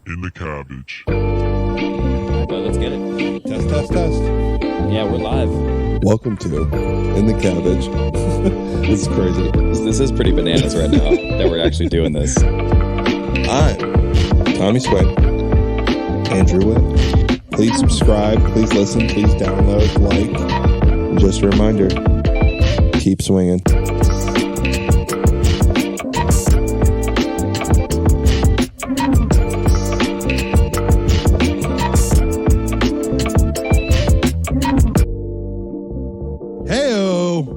in the cabbage. Well, let's get it. Test. Yeah, we're live. Welcome to In the Cabbage. This is crazy. This is pretty bananas right now that we're actually doing this. I'm Tommy Swain, Andrew Witt. Please subscribe, please listen, please download, like. And just a reminder, keep swinging.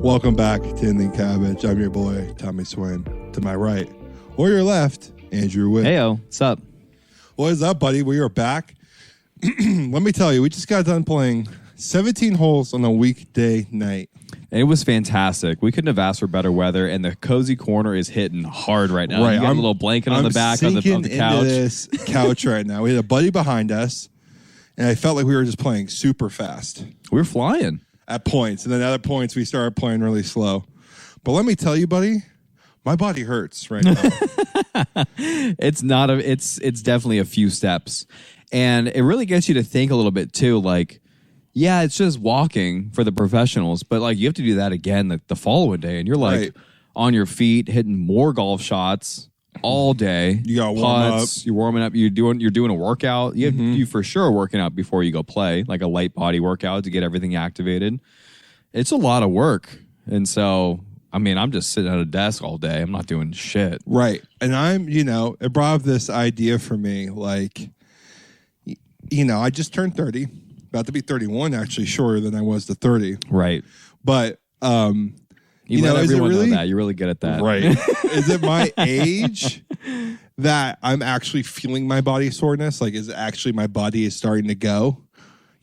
Welcome back to In the Cabbage. I'm your boy, Tommy Swain. To my right, or your left, Andrew Witt. Heyo, what's up? What is up, buddy? We are back. Let me tell you, we just got done playing 17 holes on a weekday night. It was fantastic. We couldn't have asked for better weather, and the cozy corner is hitting hard right now. Right, You got a little blanket on the back of the couch. Into this couch right now. We had a buddy behind us, and I felt like we were just playing super fast. We were flying. At points, and then at other points we started playing really slow. But let me tell you, buddy, my body hurts right now. It's definitely a few steps, and it really gets you to think a little bit too. Like, yeah, it's just walking for the professionals, but like you have to do that again the following day, and you're like on your feet hitting more golf shots all day. You got warm up. You're warming up. You're doing a workout. You for sure are working out before you go play, like a light body workout to get everything activated. It's a lot of work, and so I mean, I'm just sitting at a desk all day. I'm not doing shit. Right, and it brought up this idea for me. Like, I just turned 30, about to be 31, actually, shorter than I was to 30. Right, but You let everyone know that. You're really good at that. Right. Is it my age that I'm actually feeling my body soreness? Like, is it actually my body is starting to go?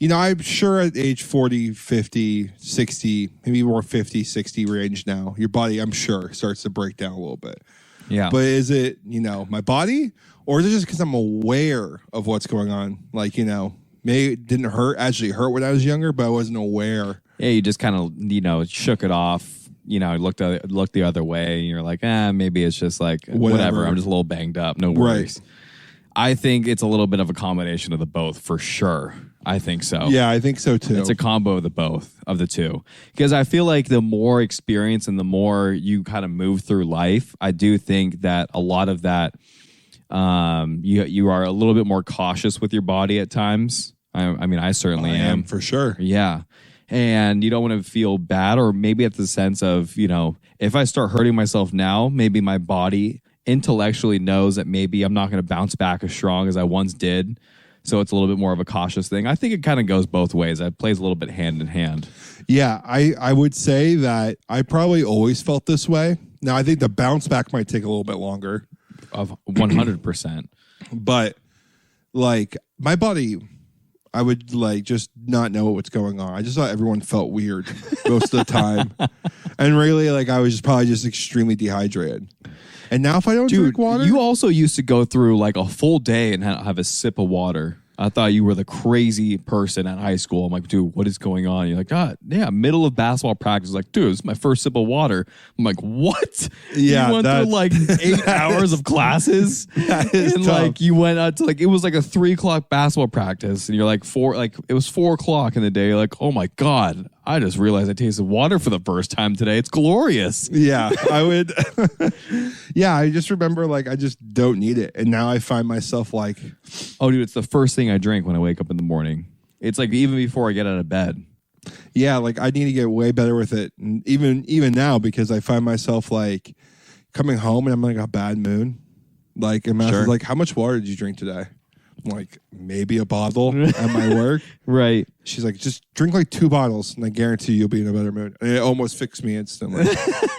I'm sure at age 40, 50, 60, maybe more 50, 60 range now, your body, I'm sure, starts to break down a little bit. Yeah. But is it, my body? Or is it just because I'm aware of what's going on? Like, maybe it didn't actually hurt when I was younger, but I wasn't aware. Yeah, you just kind of, shook it off. Looked the other way, and you're like, maybe it's just like whatever. I'm just a little banged up. No worries. Right. I think it's a little bit of a combination of the both for sure. I think so. Yeah, I think so too. It's a combo of the two. Because I feel like the more experience and the more you kind of move through life, I do think that a lot of that, you are a little bit more cautious with your body at times. I mean, I certainly am for sure. Yeah. And you don't want to feel bad, or maybe at the sense of, if I start hurting myself now, maybe my body intellectually knows that maybe I'm not going to bounce back as strong as I once did. So it's a little bit more of a cautious thing. I think it kind of goes both ways. It plays a little bit hand in hand. Yeah, I would say that I probably always felt this way. Now, I think the bounce back might take a little bit longer. Of 100%. But, like, my body, I would just not know what's going on. I just thought everyone felt weird most of the time. And really, I was probably just extremely dehydrated. And now if I don't drink water... You also used to go through a full day and have a sip of water. I thought you were the crazy person at high school. I'm like, dude, what is going on? You're like, God, yeah, middle of basketball practice. Like, dude, this is my first sip of water. I'm like, what? Yeah, you went through 8 hours of classes. That is and tough. You went out to it was a 3 o'clock basketball practice. And you're like, it was 4 o'clock in the day. You're like, oh my God, I just realized I tasted water for the first time today. It's glorious. Yeah, I would. Yeah, I just remember I just don't need it. And now I find myself oh, dude, it's the first thing I drink when I wake up in the morning. It's even before I get out of bed. Yeah, I need to get way better with it. And even now, because I find myself coming home and I'm a bad mood. And sure. How much water did you drink today? I'm like, maybe a bottle at my work. Right. She's like, just drink 2 bottles and I guarantee you'll be in a better mood. And it almost fixed me instantly.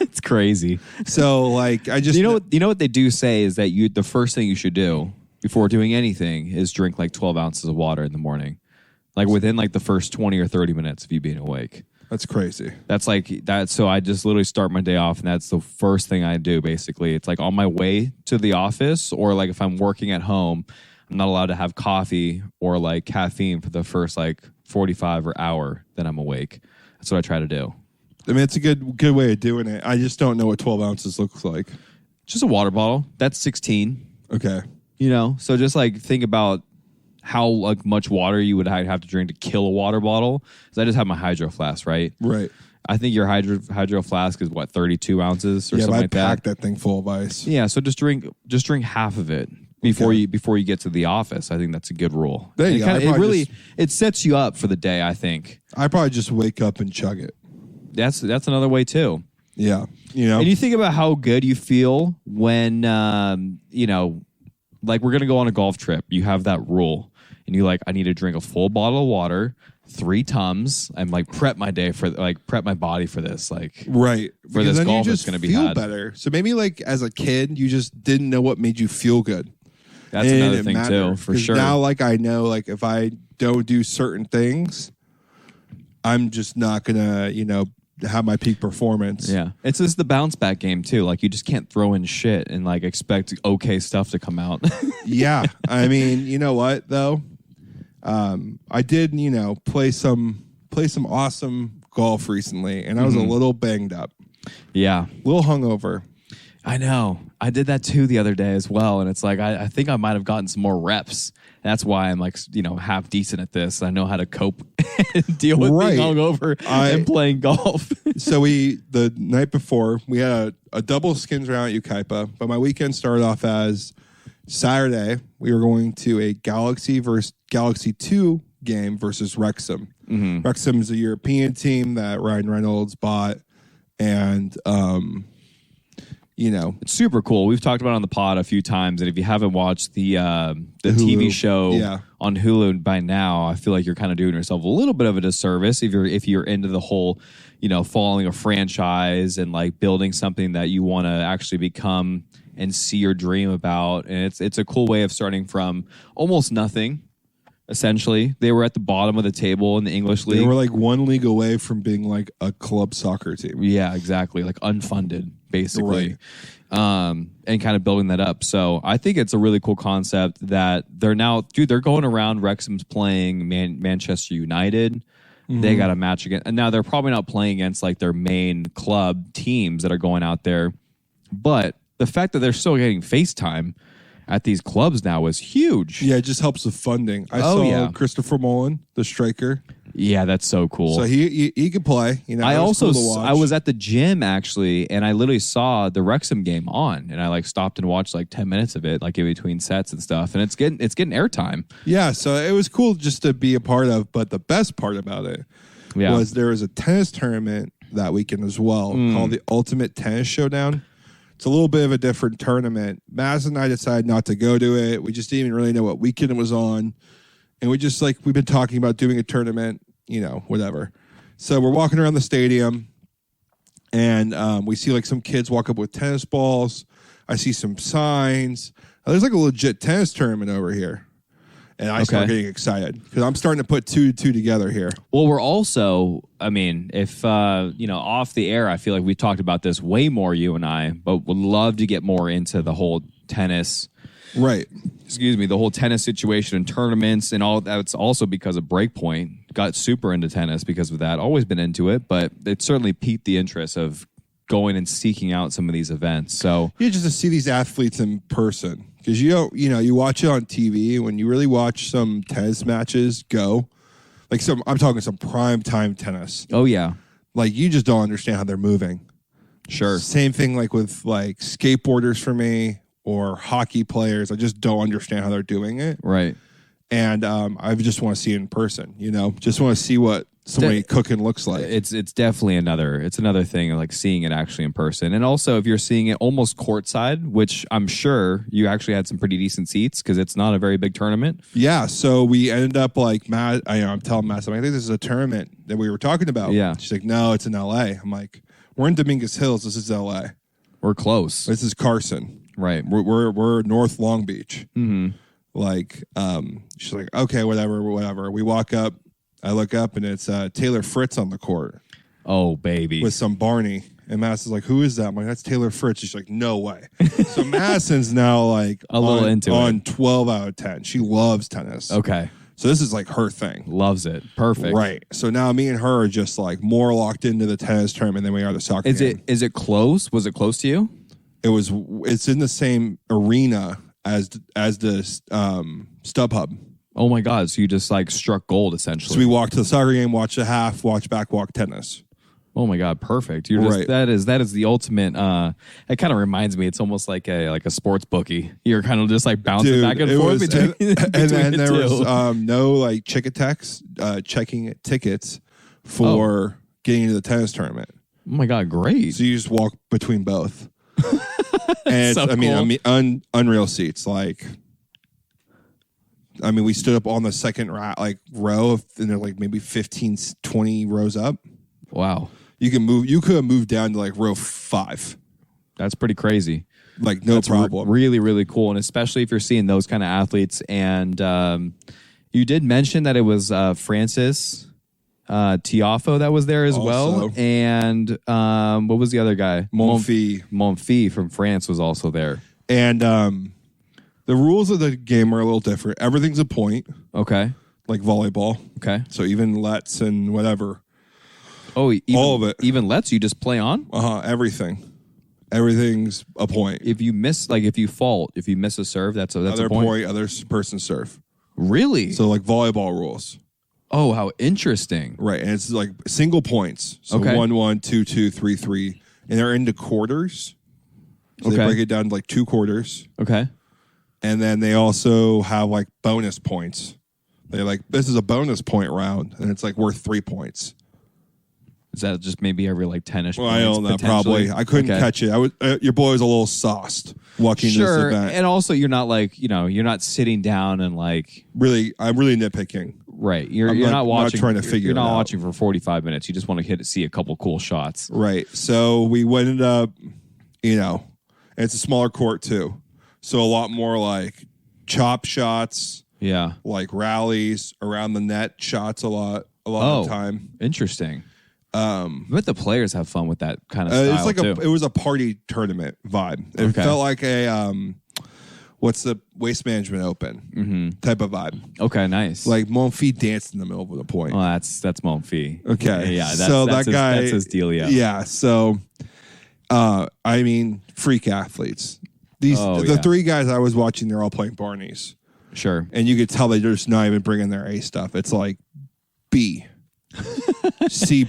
It's crazy. So I just... You know what they do say is that the first thing you should do before doing anything is drink 12 ounces of water in the morning. Within the first 20 or 30 minutes of you being awake. That's crazy. That's that. So I just literally start my day off, and that's the first thing I do, basically. It's on my way to the office, or if I'm working at home, I'm not allowed to have coffee or caffeine for the first 45 or hour that I'm awake. That's what I try to do. I mean, it's a good way of doing it. I just don't know what 12 ounces looks like. Just a water bottle. That's 16. Okay. You know, so just like think about how like much water you would have to drink to kill a water bottle. Because I just have my hydro flask, right? Right. I think your hydro flask is what, 32 ounces or Yeah, something I like that. packed that thing full of ice. Yeah, so just drink half of it before you get to the office. I think that's a good rule. There you go. It really it sets you up for the day, I think. I probably just wake up and chug it. That's another way too. Yeah, you know. And you think about how good you feel when you know, like we're gonna go on a golf trip. You have that rule, and you like, I need to drink a full bottle of water, 3 Tums, and like prep my day for prep my body for this, like right for because this then golf you that's just gonna be feel had. better. So maybe like as a kid, you just didn't know what made you feel good. That's And another it thing mattered. too, for 'Cause sure. Now, like I know, like if I don't do certain things, I'm just not gonna, you know, have my peak performance. Yeah, it's just the bounce back game too. Like you just can't throw in shit and like expect okay stuff to come out. Yeah, I mean, you know what though, I did, you know, play some awesome golf recently, and I was a little banged up, Yeah, a little hungover. I know. I did that too the other day as well, and it's like I think I might have gotten some more reps. That's why I'm like, you know, half decent at this. I know how to cope and deal with being hungover and playing golf. So the night before, we had a double skins round at Ukaipa, but my weekend started off as Saturday. We were going to a Galaxy versus Galaxy 2 game versus Wrexham. Wrexham is a European team that Ryan Reynolds bought, and you know, It's super cool. We've talked about it on the pod a few times, and if you haven't watched the TV show on Hulu by now, I feel like you're kind of doing yourself a little bit of a disservice if you're into the whole, you know, following a franchise and like building something that you want to actually become and see your dream about. And it's a cool way of starting from almost nothing. Essentially, they were at the bottom of the table in the English league. They were like one league away from being like a club soccer team. Yeah, exactly. Like unfunded, basically. And kind of building that up. So I think it's a really cool concept that they're going around. Wrexham's playing Manchester United. They got a match against, and now they're probably not playing against like their main club teams that are going out there. But the fact that they're still getting FaceTime at these clubs now is huge. Yeah, it just helps with funding. I saw Christopher Mullen, the striker. Yeah, that's so cool. So he could play. You know, I also cool to watch. I was at the gym actually, and I literally saw the Wrexham game on, and I like stopped and watched like 10 minutes of it, like in between sets and stuff, and it's getting airtime. Yeah, so it was cool just to be a part of. But the best part about it was there was a tennis tournament that weekend as well called the Ultimate Tennis Showdown. It's a little bit of a different tournament. Maz and I decided not to go to it. We just didn't even really know what weekend it was on. And we just we've been talking about doing a tournament, you know, whatever. So we're walking around the stadium, and we see like some kids walk up with tennis balls. I see some signs. There's like a legit tennis tournament over here. And I start getting excited because I'm starting to put two together here. Well, we're also, I mean, if, you know, off the air, I feel like we've talked about this way more, you and I, but would love to get more into the whole tennis. Right. Excuse me, the whole tennis situation and tournaments and all that. It's also because of Breakpoint. Got super into tennis because of that. Always been into it, but it certainly piqued the interest of going and seeking out some of these events. So you just to see these athletes in person. Because you watch it on TV. When you really watch some tennis matches go, like I'm talking some prime time tennis. Oh yeah, like you just don't understand how they're moving. Sure. Same thing like with like skateboarders for me or hockey players. I just don't understand how they're doing it. Right. And I just want to see it in person. You know, just want to see what somebody cooking looks like. It's definitely another thing, like seeing it actually in person. And also if you're seeing it almost courtside, which I'm sure you actually had some pretty decent seats because it's not a very big tournament. Yeah, so we ended up like Matt. I'm telling Matt, I think this is a tournament that we were talking about. Yeah, she's like, no, it's in LA. I'm like, we're in Dominguez Hills. This is LA. We're close. This is Carson. Right. We're North Long Beach. Like, she's like, okay, whatever. We walk up. I look up, and it's Taylor Fritz on the court. Oh, baby. With some Barney. And Madison's like, who is that? I'm like, that's Taylor Fritz. She's like, no way. So Madison's now like a little into on it. 12 out of 10. She loves tennis. Okay. So this is like her thing. Loves it. Perfect. Right. So now me and her are just like more locked into the tennis tournament than we are the soccer game. Is it close? Was it close to you? It's in the same arena as the StubHub. Oh my God! So you just like struck gold essentially. So we walked to the soccer game, watched a half, watched back, walk tennis. Oh my God! Perfect. You're just that is the ultimate. It kind of reminds me. It's almost like a sports bookie. You're kind of just like bouncing back and forth between. And then there was no like checking tickets for getting into the tennis tournament. Oh my God! Great. So you just walk between both. And so cool. Unreal seats. Like, I mean, we stood up on the second row, and they're like maybe 15, 20 rows up. Wow. You could have moved down to like row 5. That's pretty crazy. Like that's problem. Really, really cool. And especially if you're seeing those kind of athletes. And you did mention that it was Francis Tiafo that was there as well. And what was the other guy? Monfils from France was also there. And the rules of the game are a little different. Everything's a point. Okay. Like volleyball. Okay. So even lets and whatever. Oh, all of it. Even lets you just play on? Everything. Everything's a point. If you miss, like if you miss a serve, that's other a point. Other person serve. Really? So like volleyball rules. Oh, how interesting. Right. And it's like single points. So 1-1, 2-2, 3-3. And they're into quarters. So they break it down to like 2 quarters. Okay. And then they also have like bonus points. They like, this is a bonus point round, and it's like worth 3 points. Is that just maybe every like 10-ish points? I don't know, probably. I couldn't catch it. Your boy was a little sauced walking this event. And also you're not like, you're not sitting down and like... I'm really nitpicking. Right. You're not watching. Not trying to figure it out. You're not watching for 45 minutes. You just want to see a couple cool shots. Right. So we ended up, and it's a smaller court too. So a lot more like chop shots. Yeah. Like rallies around the net shots a lot of the time. Interesting. But the players have fun with that kind of style too. It was a party tournament vibe. It felt like a what's the Waste Management Open type of vibe. Okay, nice. Like Monfils danced in the middle of the point. Well, that's Monfils. Okay, yeah. That guy, that's his dealio. Yeah. So, I mean, freak athletes. The 3 guys I was watching, they're all playing Barneys. Sure. And you could tell they're just not even bringing their A stuff. It's like B. C+.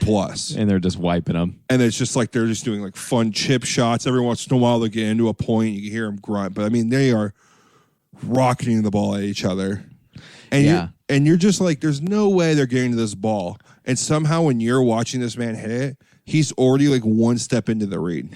And they're just wiping them. And it's just like they're just doing like fun chip shots. Every once in a while they get into a point. You can hear them grunt. But I mean, they are rocketing the ball at each other. And you're just like, there's no way they're getting to this ball. And somehow when you're watching this man hit it, he's already like 1 step into the read.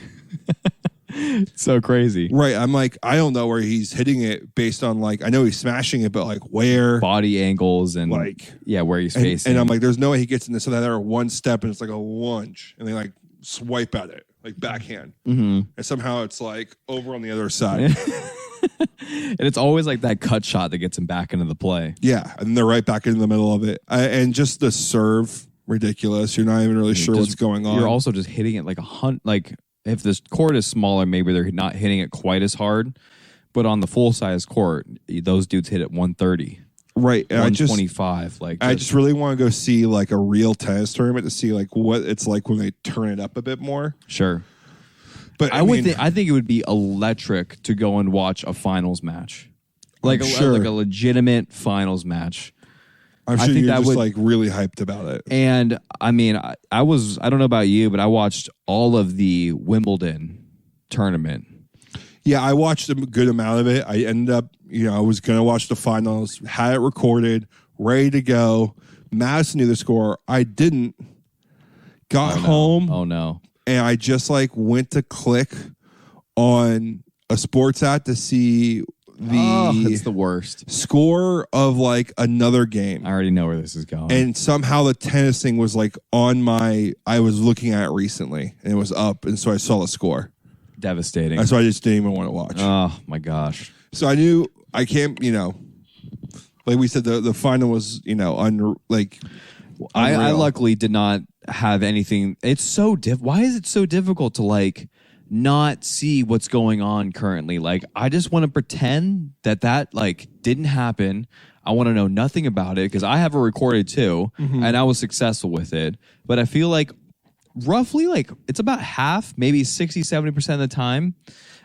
So crazy. Right. I'm like, I don't know where he's hitting it based on like, I know he's smashing it, but like where? Body angles and like, where he's facing. And I'm like, there's no way he gets in this. So then they're 1 step and it's like a lunge and they like swipe at it, like backhand. Mm-hmm. And somehow it's like over on the other side. And it's always like that cut shot that gets him back into the play. Yeah. And they're right back in the middle of it. And just the serve, ridiculous. You're not even really sure what's going on. You're also just hitting it like if this court is smaller, maybe they're not hitting it quite as hard. But on the full size court, those dudes hit at 130. Right. And 125. I just really want to go see like a real tennis tournament to see like what it's like when they turn it up a bit more. Sure. But I think it would be electric to go and watch a finals match. Like a legitimate finals match. I'm sure you're just like really hyped about it. And I mean, I don't know about you, but I watched all of the Wimbledon tournament. Yeah, I watched a good amount of it. I ended up, I was going to watch the finals, had it recorded, ready to go. Madison knew the score. I didn't. Got home. Oh, no. And I just like went to click on a sports app to see it's the worst score of like another game. I already know where this is going. And somehow the tennis thing was like I was looking at it recently and it was up. And so I saw the score. Devastating. And so I just didn't even want to watch. Oh my gosh. So I knew I can't, like we said, the final was, I luckily did not have anything. It's so why is it so difficult to like not see what's going on currently? Like, I just want to pretend that like didn't happen. I want to know nothing about it because I have it recorded too, and I was successful with it. But I feel like roughly like it's about half, maybe 60, 70% of the time,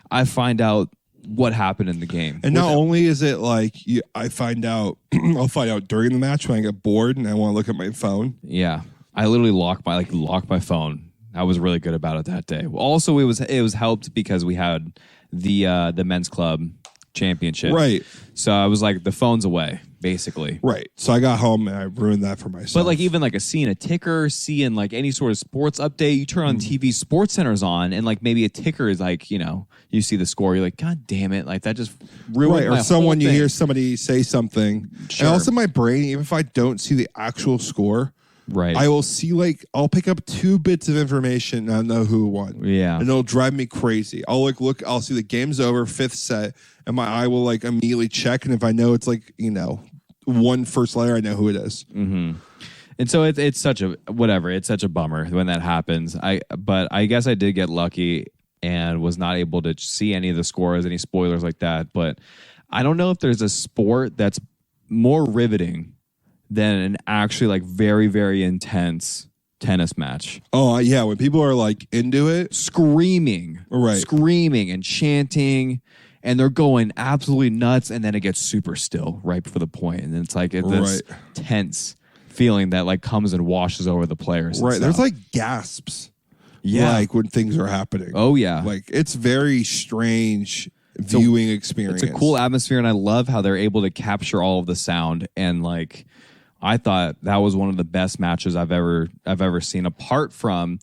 I find out what happened in the game. And not only is it like I find out, I'll find out during the match when I get bored and I want to look at my phone. Yeah, I literally locked my phone. I was really good about it that day. Also, it was helped because we had the men's club championship. Right. So I was like, the phone's away, basically. Right. So I got home and I ruined that for myself. But like even like seeing a ticker, seeing like any sort of sports update, you turn on TV, Sports Center's on, and like maybe a ticker is like, you know, you see the score, you're like, God damn it, like that just ruined my or someone whole you thing. hear somebody say something. Sure. And also my brain, even if I don't see the actual score, Right. I will see like I'll pick up 2 bits of information and I'll know who won. Yeah. And it'll drive me crazy. I'll like look, I'll see the game's over, 5th set, and my eye will like immediately check. And if I know it's like, you know, one first letter, I know who it is. Mm-hmm. And so it's such a whatever. It's such a bummer when that happens. But I guess I did get lucky and was not able to see any of the scores, any spoilers like that. But I don't know if there's a sport that's more riveting than an actually like very, very intense tennis match. Oh, yeah. When people are like into it, Screaming and chanting, and they're going absolutely nuts, and then it gets super still right before the point. And it's like this tense feeling that like comes and washes over the players. Right. There's like gasps. Yeah. Like when things are happening. Oh, yeah. Like it's very strange viewing experience. It's a cool atmosphere, and I love how they're able to capture all of the sound. And like, I thought that was one of the best matches I've ever seen, apart from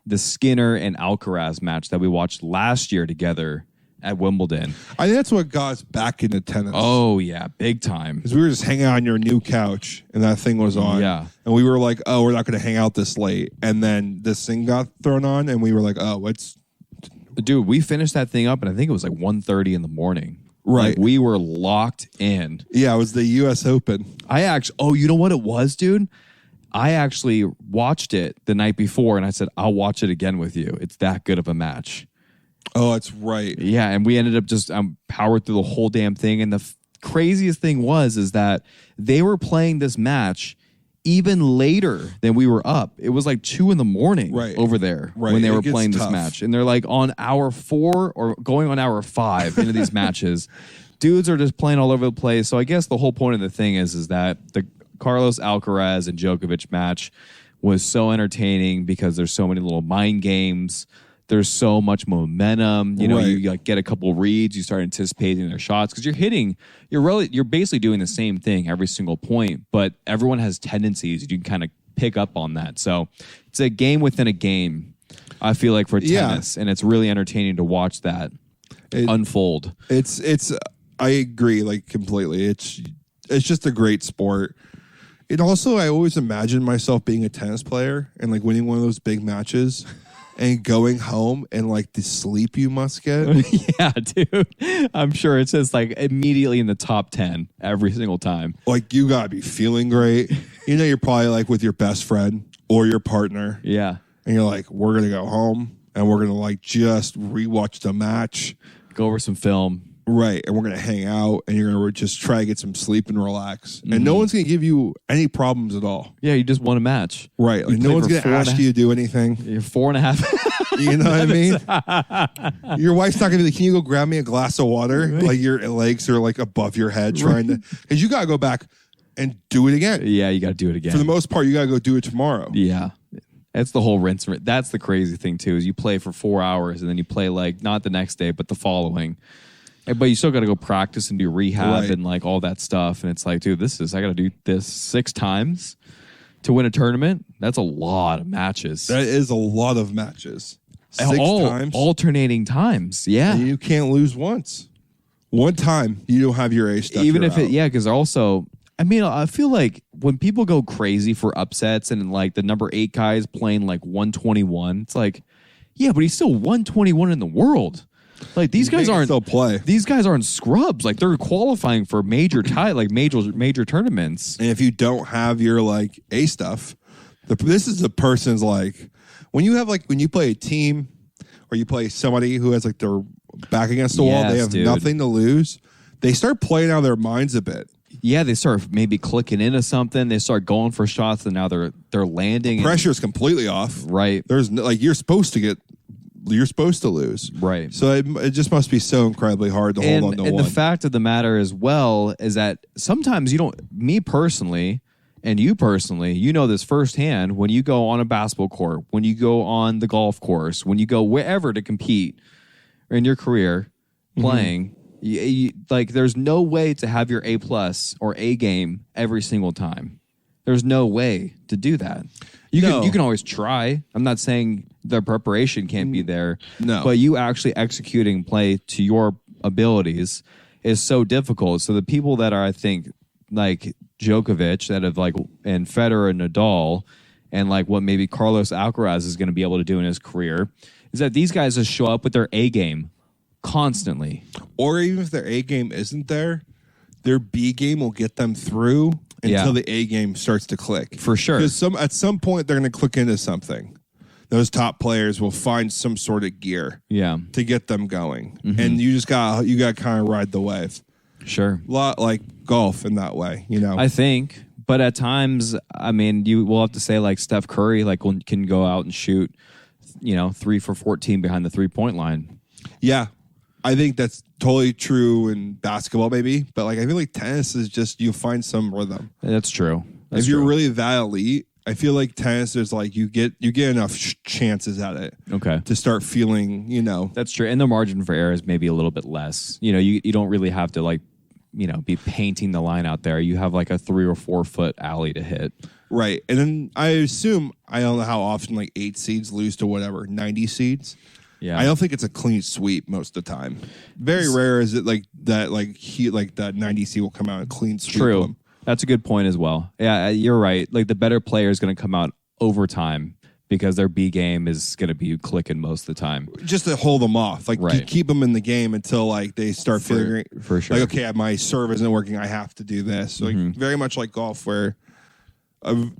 the Skinner and Alcaraz match that we watched last year together at Wimbledon. I think that's what got us back into tennis. Oh yeah, big time. Because we were just hanging out on your new couch, and that thing was on. Yeah. And we were like, oh, we're not going to hang out this late. And then this thing got thrown on, and we were like, oh, Dude, we finished that thing up, and I think it was like 1:30 in the morning. Right. Like, we were locked in. Yeah, it was the U.S. Open. You know what it was, dude? I actually watched it the night before, and I said, I'll watch it again with you. It's that good of a match. Oh, that's right. Yeah, and we ended up just powered through the whole damn thing. And the craziest thing is that they were playing this match even later than we were up. It was like 2 a.m. over there when they were playing this match. And they're like on hour 4 or going on hour 5 into these matches. Dudes are just playing all over the place. So I guess the whole point of the thing is that the Carlos Alcaraz and Djokovic match was so entertaining because there's so many little mind games. There's so much momentum. You know, you like get a couple reads, you start anticipating their shots because you're basically doing the same thing every single point, but everyone has tendencies. You can kind of pick up on that. So it's a game within a game, I feel like, for tennis, and it's really entertaining to watch that unfold. I agree, like, completely. It's just a great sport. It also, I always imagine myself being a tennis player and like winning one of those big matches. And going home and like the sleep you must get. Yeah, dude. I'm sure it's just like immediately in the top 10 every single time. Like you gotta be feeling great. You know, you're probably like with your best friend or your partner. Yeah. And you're like, we're gonna go home and we're gonna like just rewatch the match. Go over some film. Right. And we're gonna hang out and you're gonna just try to get some sleep and relax. And no one's gonna give you any problems at all. Yeah, you just won a match. Right. Like no one's gonna ask you to do anything. You're 4.5. You know what I mean? Your wife's not gonna be like, can you go grab me a glass of water? Like your legs are like above your head trying to, because you gotta go back and do it again. Yeah, you gotta do it again. For the most part, you gotta go do it tomorrow. Yeah. That's the whole rinse. That's the crazy thing too, is you play for 4 hours and then you play like not the next day, but the following. But you still got to go practice and do rehab and like all that stuff. And it's like, dude, I got to do this 6 times to win a tournament. That's a lot of matches. That is a lot of matches. 6 times. Alternating times. Yeah. And you can't lose once. One time, you don't have your ace stuff. Even if because also, I mean, I feel like when people go crazy for upsets and like the number 8 guy is playing like 121, it's like, yeah, but he's still 121 in the world. Like these guys aren't still play. These guys aren't scrubs. Like they're qualifying for major tournaments. And if you don't have your like A stuff, this is a person's like when you play a team or you play somebody who has like their back against the wall, they have nothing to lose. They start playing out of their minds a bit. Yeah, they start maybe clicking into something. They start going for shots, and now they're landing. Pressure's completely off. Right. There's no, like you're supposed to get you're supposed to lose. Right. So it just must be so incredibly hard to hold on to and one. the fact of the matter as well is that sometimes you don't, me personally, and you personally, you know this firsthand, when you go on a basketball court, when you go on the golf course, when you go wherever to compete in your career playing, like there's no way to have your A+ or A game every single time. There's no way to do that. You can always try. I'm not saying the preparation can't be there. No. But you actually executing play to your abilities is so difficult. So the people that are, I think, like Djokovic, that have like, and Federer and Nadal, and like what maybe Carlos Alcaraz is going to be able to do in his career, is that these guys just show up with their A game constantly. Or even if their A game isn't there, their B game will get them through until the A game starts to click. For sure. Because at some point they're going to click into something. Those top players will find some sort of gear to get them going. And you got to kind of ride the wave. Sure. A lot like golf in that way, you know. I think, but at times, I mean, you will have to say like Steph Curry like can go out and shoot, 3 for 14 behind the 3-point line. Yeah. I think that's totally true in basketball, maybe, but like I feel like tennis is just you find some rhythm. That's true. If you're really that elite, I feel like tennis is like you get enough chances at it. Okay. To start feeling, That's true, and the margin for error is maybe a little bit less. You don't really have to like, be painting the line out there. You have like a 3 or 4 foot alley to hit. Right, and then I assume I don't know how often like 8 seeds lose to whatever 90 seeds. Yeah, I don't think it's a clean sweep most of the time. Very rare is it like that. Like that 90 seed will come out and clean sweep True. them. That's a good point as well. Yeah, you're right. Like the better player is going to come out over time because their B game is going to be clicking most of the time. Just to hold them off, like right. keep them in the game until like they start feeling for sure. Like okay, my serve isn't working. I have to do this. So, like very much like golf, where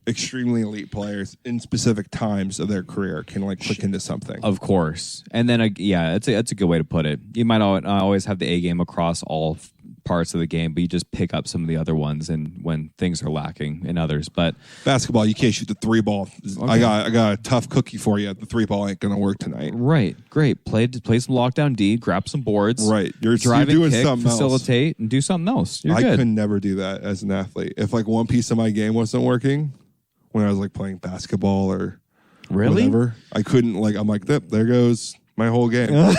extremely elite players in specific times of their career can like click into something. Of course. And then, that's a good way to put it. You might not always have the A game across all parts of the game, but you just pick up some of the other ones and when things are lacking in others. But basketball, you can't shoot the 3-ball. Okay. I got a tough cookie for you. The 3-ball ain't going to work tonight. Right. Great. Play some lockdown D, grab some boards. Right. You're doing kick, something facilitate, else. And do something else. You're I good. could never do that as an athlete. If like one piece of my game wasn't working when I was like playing basketball or whatever, I couldn't I'm like, there goes my whole game.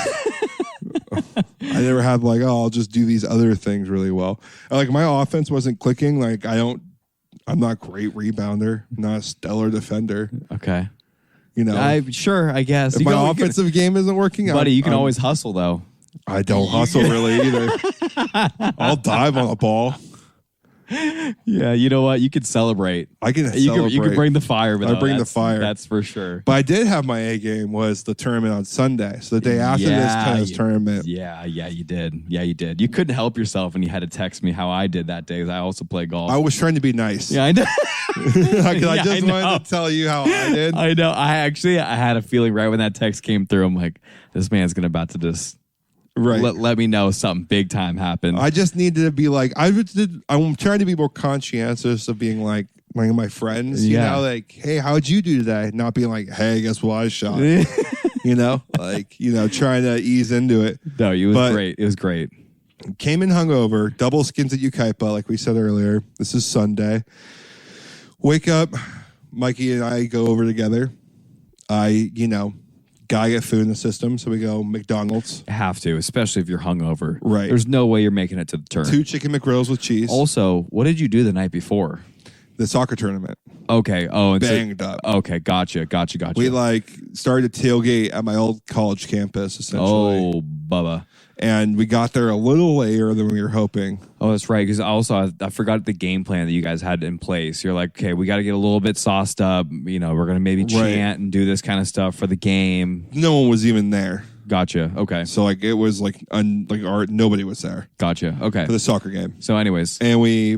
I never had I'll just do these other things really well. Like my offense wasn't clicking. Like I'm not a great rebounder, not a stellar defender. Okay. I guess. If my offensive game isn't working, buddy, you can always hustle though. I don't hustle really either. I'll dive on a ball. Yeah, you know what? You could celebrate. I can celebrate. You can bring the fire. I bring the fire. That's for sure. But I did have my A game was the tournament on Sunday. So the day after this tennis tournament. Yeah, you did. Yeah, you did. You couldn't help yourself and you had to text me how I did that day because I also play golf. I was trying to be nice. Yeah, I know. I just wanted to tell you how I did. I know. I had a feeling right when that text came through. I'm like, this man's about to just... Right. Let me know something big time happened. I just needed to be I'm trying to be more conscientious of being like my friends, hey, how'd you do today? Not being like, hey, guess what I shot? Trying to ease into it. No, it was great. It was great. Came in hungover, double skins at Ukaipa, like we said earlier. This is Sunday. Wake up, Mikey and I go over together. Gotta get food in the system, so we go McDonald's. Have to, especially if you're hungover. Right. There's no way you're making it to the turn. 2 chicken McGriddles with cheese. Also, what did you do the night before? The soccer tournament. Okay. Oh, and banged up. Okay, gotcha. We started to tailgate at my old college campus, essentially. Oh, Bubba. And we got there a little later than we were hoping. Oh, that's right. Because also, I forgot the game plan that you guys had in place. You're like, okay, we got to get a little bit sauced up. We're going to maybe chant and do this kind of stuff for the game. No one was even there. Gotcha. Okay. So it was nobody was there. Gotcha. Okay. For the soccer game. So, anyways, and we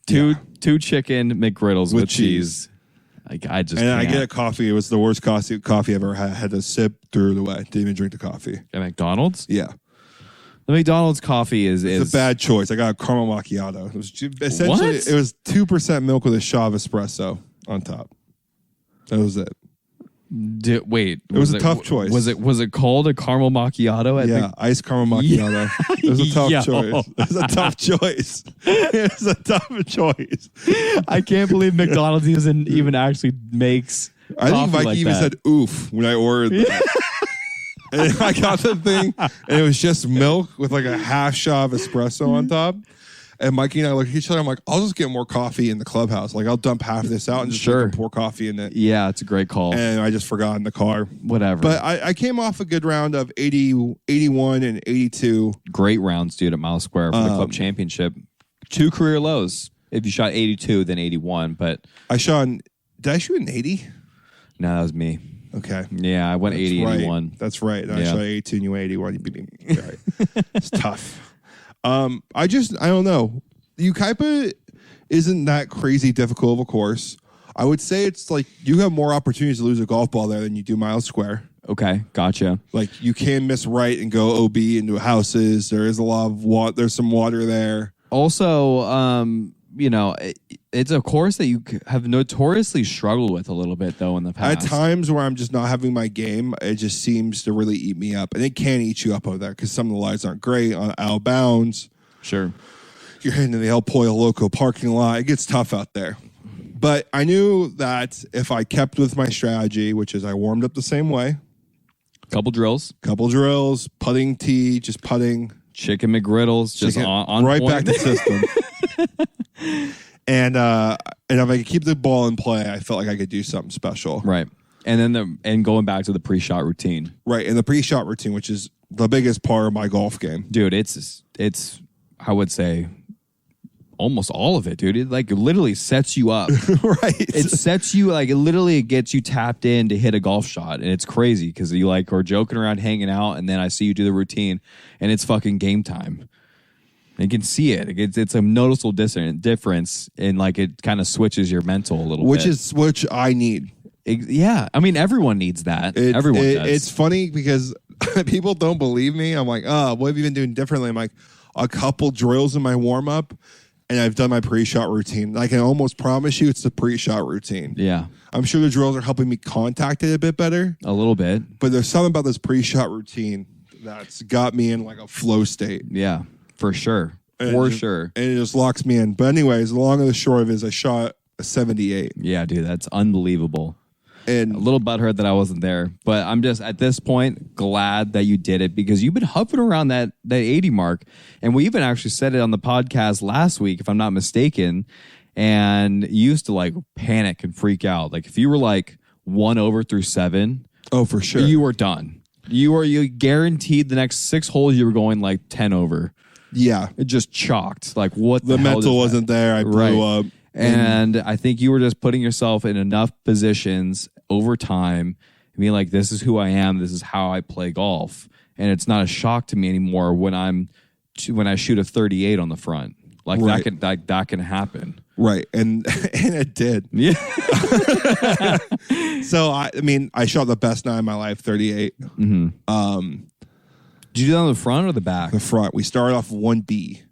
two chicken McGriddles with cheese. I just I get a coffee. It was the worst coffee I've ever had. Had to sip through it away. Didn't even drink the coffee. At McDonald's? Yeah. The McDonald's coffee is a bad choice. I got a caramel macchiato. It was essentially it was 2% milk with a shot of espresso on top. That was it. Wait, It was a tough choice. Was it called a caramel macchiato? Iced caramel macchiato. It was a tough Yo. choice. It was a tough choice. It was a tough choice. I can't believe McDonald's even actually makes. I think Mike like even that. said "oof" when I ordered that. And I got the thing, and it was just milk with like a half shot of espresso on top. And Mikey and I look at each other. I'm like, I'll just get more coffee in the clubhouse. Like, I'll dump half of this out and just pour coffee in it. Yeah, it's a great call. And I just forgot in the car. Whatever. But I came off a good round of 80, 81, and 82. Great rounds, dude, at Mile Square for the club championship. 2 career lows. If you shot 82, then 81. But did I shoot an 80? No, that was me. Okay. Yeah, I went 80, right. 81. That's right. And I shot 82 and you went 81. You beat me. All right. It's tough. I don't know. Ukaipa isn't that crazy difficult of a course. I would say it's like you have more opportunities to lose a golf ball there than you do Mile Square. Okay, gotcha. Like you can miss right and go OB into houses. There is a lot of water. There's some water there. Also, it's a course that you have notoriously struggled with a little bit, though, in the past. At times where I'm just not having my game, it just seems to really eat me up. And it can eat you up over there because some of the lies aren't great on out of bounds. Sure. You're heading to the El Pollo Loco parking lot. It gets tough out there. But I knew that if I kept with my strategy, which is I warmed up the same way. Couple drills, putting tee, just putting. Chicken McGriddles, just on right point. back to system. And if I could keep the ball in play, I felt like I could do something special. Right. And then going back to the pre-shot routine. Right. And the pre-shot routine, which is the biggest part of my golf game. Dude, it's I would say almost all of it, dude. It like literally sets you up. Right. It sets you it literally gets you tapped in to hit a golf shot. And it's crazy because you are joking around, hanging out, and then I see you do the routine and it's fucking game time. You can see it. It's a noticeable difference, and it kind of switches your mental a little bit. Which I need. Yeah, I mean everyone needs that. Everyone does. It's funny because people don't believe me. I'm like, what have you been doing differently? I'm like, a couple drills in my warm up, and I've done my pre-shot routine. I can almost promise you it's the pre-shot routine. Yeah, I'm sure the drills are helping me contact it a bit better. A little bit, but there's something about this pre-shot routine that's got me in a flow state. Yeah. For sure. And sure. And it just locks me in. But anyways, the long and the short of it is I shot a 78. Yeah, dude, that's unbelievable. And a little butthurt that I wasn't there. But I'm just, at this point, glad that you did it because you've been hovering around that 80 mark. And we even actually said it on the podcast last week, if I'm not mistaken. And you used to panic and freak out. If you were 1 over through 7. Oh, for sure. You were done. You guaranteed the next 6 holes you were going 10 over. Yeah. It just chalked. What the mental wasn't there. I blew up. And I think you were just putting yourself in enough positions over time and being this is who I am. This is how I play golf. And it's not a shock to me anymore when I shoot a 38 on the front. Right. That can happen. Right. And it did. Yeah. So I shot the best night of my life, 38. Mm-hmm. Did you do that on the front or the back? The front. We started off 1B.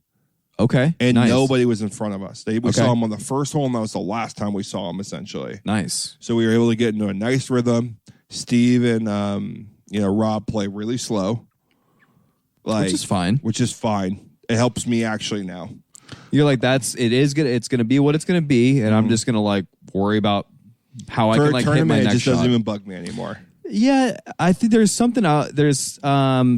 Okay. And nice. nobody was in front of us. We saw them on the first hole, and that was the last time we saw them, essentially. Nice. So we were able to get into a nice rhythm. Steve and Rob play really slow. Which is fine. It helps me actually now. You're it's gonna be what it's gonna be, and I'm just gonna worry about how I can hit my next shot. It just doesn't even bug me anymore. Yeah, I think there's something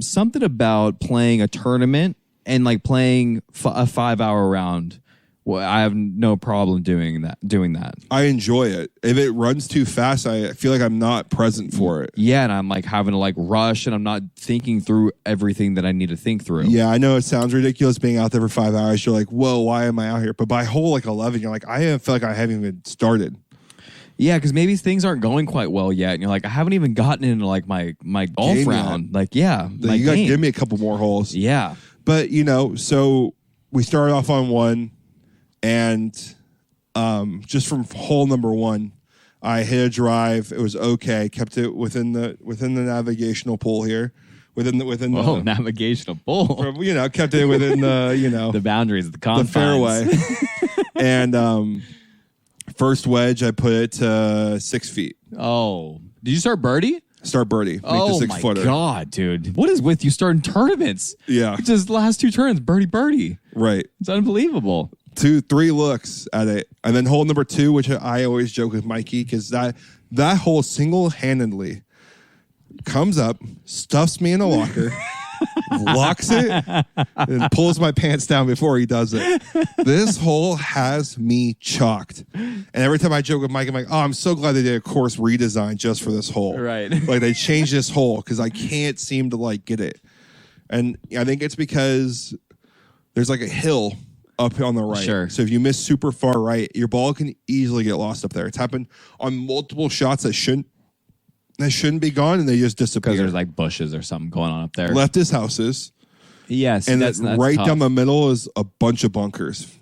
something about playing a tournament and playing a 5-hour round. Well, I have no problem doing that. I enjoy it. If it runs too fast, I feel like I'm not present for it. Yeah, and I'm having to rush, and I'm not thinking through everything that I need to think through. Yeah, I know it sounds ridiculous being out there for 5 hours. You're like, whoa, why am I out here? But by hole 11, you're I feel like I haven't even started. Yeah, because maybe things aren't going quite well yet, and you're I haven't even gotten into my golf game round. You got to give me a couple more holes. Yeah, but so we started off on 1. And just from hole number 1, I hit a drive. It was okay. Kept it within the navigational pool here, within the navigational pool. Kept it within the the boundaries, the confines, the fairway. And first wedge, I put it to 6 feet. Oh, Did you start birdie? Start birdie. Make the Oh 6 my footer. God, dude. What is with you starting tournaments? Yeah. Just the last 2 turns, birdie. Right. It's unbelievable. 2, 3 looks at it. And then hole number 2, which I always joke with Mikey, because that hole single-handedly comes up, stuffs me in a locker, locks it, and pulls my pants down before he does it. This hole has me chalked. And every time I joke with Mike, I'm like, oh, I'm so glad they did a course redesign just for this hole. Right. Like they changed this hole because I can't seem to like get it. And I think it's because there's like a hill up on the right. Sure. So if you miss super far right, your ball can easily get lost up there. It's happened on multiple shots that shouldn't be gone, and they just disappear. Because there's like bushes or something going on up there. Left is houses. Yes. And that's right tough. down the middle is a bunch of bunkers.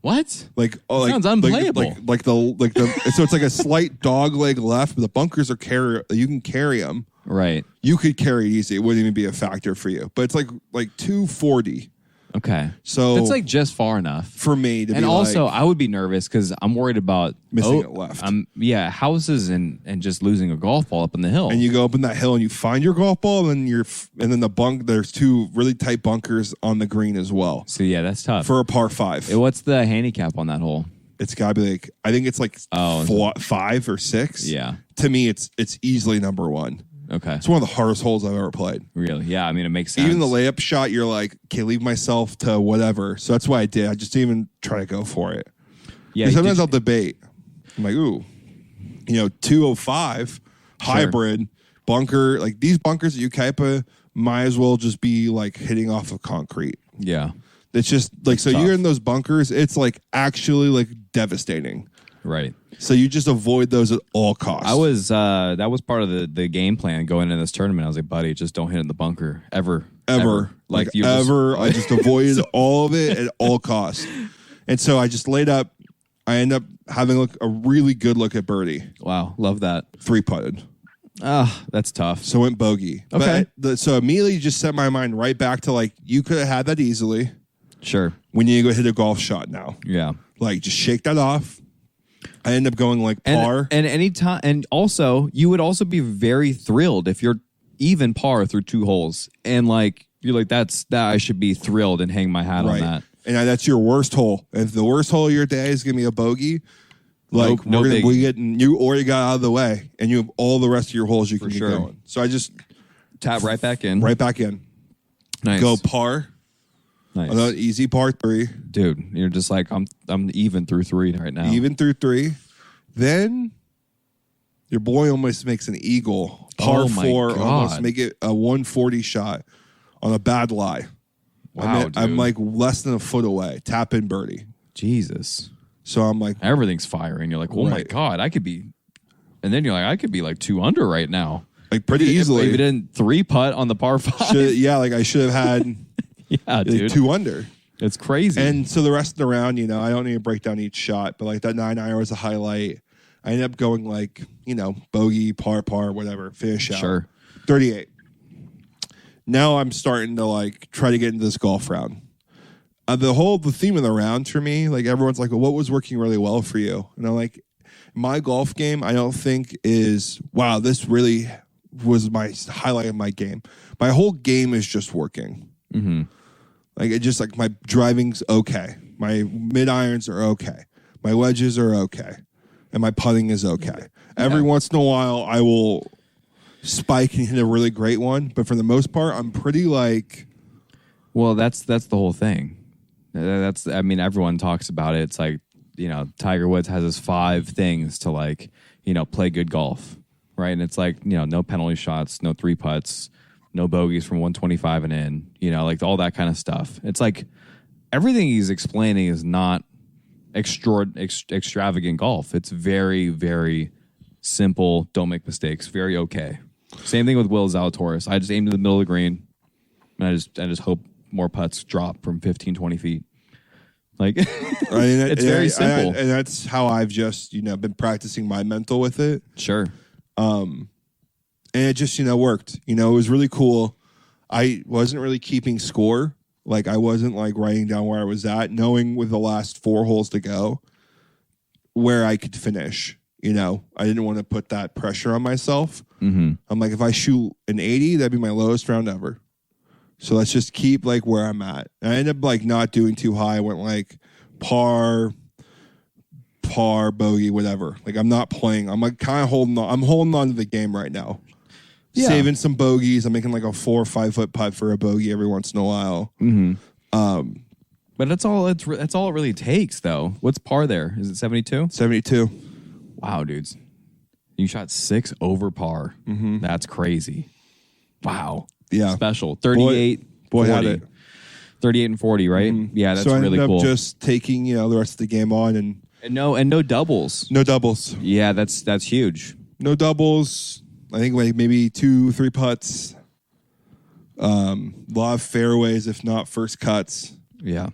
What? Sounds unplayable. So it's like a slight dog leg left, but the bunkers are you can carry them. Right. You could carry it easy. It wouldn't even be a factor for you. But it's like 240. Okay. So it's like just far enough. For me to and be also, like, I would be nervous because I'm worried about missing it left. Houses and just losing a golf ball up in the hill. And you go up in that hill and you find your golf ball, and then there's 2 really tight bunkers on the green as well. So yeah, that's tough. For a par 5. What's the handicap on that hole? It's got to be like, I think it's like 5 or 6. Yeah. To me, it's easily number 1. Okay. It's one of the hardest holes I've ever played. Really? Yeah. I mean, it makes sense. Even the layup shot, you're like, okay, leave myself to whatever. So that's why I did. I just didn't even try to go for it. Yeah. Sometimes I'll debate. I'm like, ooh, 205 hybrid bunker. Like these bunkers at Ukaipa might as well just be like hitting off of concrete. Yeah. It's just like, so tough. you're in those bunkers. It's like actually like devastating. Right. So you just avoid those at all costs. That was part of the game plan going into this tournament. I was like, buddy, just don't hit in the bunker ever. Like ever. I just avoided all of it at all costs. And so I just laid up. I end up having a really good look at birdie. Wow. Love that. 3-putted. That's tough. So went bogey. Okay. But so immediately just set my mind right back to like, you could have had that easily. Sure. We need to go hit a golf shot now. Yeah. Like just shake that off. I end up going like par. And anytime, and also you would also be very thrilled if you're even par through 2 holes. And like, you're like, that I should be thrilled and hang my hat on that. And that's your worst hole. If the worst hole of your day is going to be a bogey, like we getting you already got out of the way, and you have all the rest of your holes you can get going. So I just tap right back in. Right back in. Nice. Go par. Nice. Another easy par 3. Dude, you're just like, I'm even through 3 right now. Even through 3. Then your boy almost makes an eagle. Par 4, almost make it a 140 shot on a bad lie. Wow, I'm like less than a foot away. Tap in birdie. Jesus. So I'm like, everything's firing. You're like, oh my God, I could be. And then you're like, I could be like 2 under right now. Like pretty easily. If you didn't 3-putt on the par 5. Like I should have had yeah, dude. 2 under. It's crazy. And so the rest of the round, I don't need to break down each shot, but like that 9-iron was a highlight. I ended up going like, bogey, par, whatever, finish out. Sure. 38. Now I'm starting to like try to get into this golf round. The theme of the round for me, like everyone's like, well, what was working really well for you? And I'm like, my golf game, I don't think is, wow, this really was my highlight of my game. My whole game is just working. Mm-hmm. Like it just like my driving's okay. My mid irons are okay. My wedges are okay. And my putting is okay. Yeah. Every once in a while I will spike and hit a really great one, but for the most part I'm pretty like, well, that's the whole thing. Everyone talks about it. It's like, Tiger Woods has his 5 things to like, play good golf, right? And it's like, no penalty shots, no 3-putts, no bogeys from 125 and in, like all that kind of stuff. It's like everything he's explaining is not extravagant golf. It's very, very simple. Don't make mistakes. Very okay. Same thing with Will Zalatoris. I just aim to the middle of the green, and I just hope more putts drop from 15, 20 feet. Like, it's very simple. And that's how I've just, been practicing my mental with it. Sure. And it just, worked. It was really cool. I wasn't really keeping score. Like, I wasn't, like, writing down where I was at, knowing with the last 4 holes to go where I could finish. You know, I didn't want to put that pressure on myself. Mm-hmm. I'm like, if I shoot an 80, that'd be my lowest round ever. So let's just keep like where I'm at. And I ended up like not doing too high. I went like par, bogey, whatever. Like I'm not playing. I'm like kind of holding on. I'm holding on to the game right now. Yeah. Saving some bogeys. I'm making like a 4 or 5 foot putt for a bogey every once in a while. Mm-hmm. But that's all it really takes, though. What's par there? Is it 72? 72. Wow, dudes. You shot 6 over par. Mm-hmm. That's crazy. Wow. Yeah. Special. 38. Boy had it. 38 and 40, right? Mm-hmm. Yeah, that's so really cool. I ended up just taking, the rest of the game on and no doubles. No doubles. Yeah, that's huge. No doubles. I think like maybe 2-3 putts. A lot of fairways, if not first cuts. Yeah.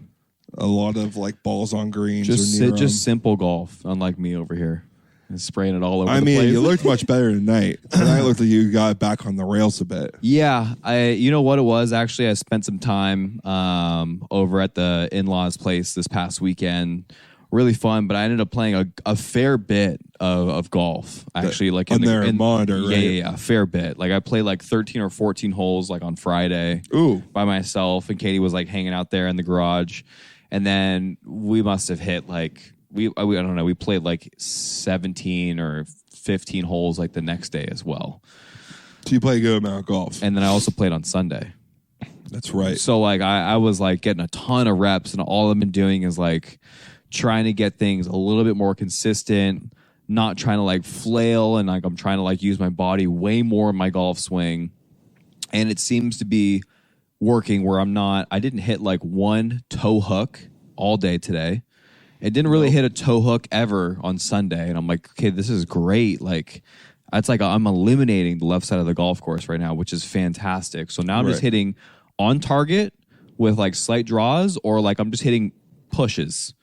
A lot of like balls on greens. Just simple golf, unlike me over here. And spraying it all over the place. You looked much better tonight. Tonight looked like you got back on the rails a bit. Yeah. You know what it was? Actually, I spent some time over at the in-laws' place this past weekend. Really fun, but I ended up playing a fair bit of golf. Actually, like on their monitor, right? Yeah, a fair bit. Like I played like 13 or 14 holes like on Friday. Ooh. By myself, and Katie was like hanging out there in the garage. And then we must have hit like I don't know, we played like 17 or 15 holes like the next day as well. So you play a good amount of golf. And then I also played on Sunday. That's right. So like I was like getting a ton of reps, and all I've been doing is like trying to get things a little bit more consistent, not trying to like flail, and like I'm trying to like use my body way more in my golf swing. And it seems to be working where I didn't hit like one toe hook all day today. It didn't really hit a toe hook ever on Sunday. And I'm like, okay, this is great. Like, it's like I'm eliminating the left side of the golf course right now, which is fantastic. So now I'm just hitting on target with like slight draws, or like I'm just hitting pushes,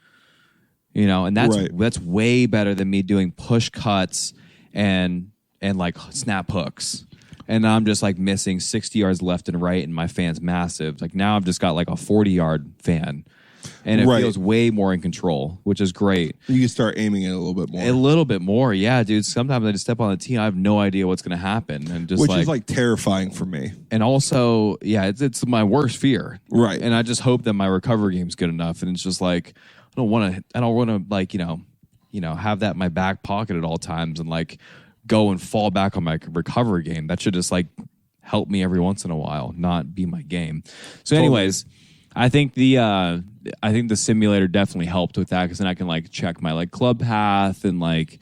and that's way better than me doing push cuts and like snap hooks. And I'm just like missing 60 yards left and right, and my fan's massive. Like now I've just got like a 40-yard fan, and it feels way more in control, which is great. You can start aiming it a little bit more. A little bit more, yeah, dude. Sometimes I just step on the tee, I have no idea what's going to happen, and just which is like terrifying for me. And also, yeah, it's my worst fear, right? And I just hope that my recovery game's good enough, and it's just like I don't want to like have that in my back pocket at all times, and like go and fall back on my recovery game. That should just like help me every once in a while, not be my game. So anyways, I think the simulator definitely helped with that, because then I can like check my like club path and like,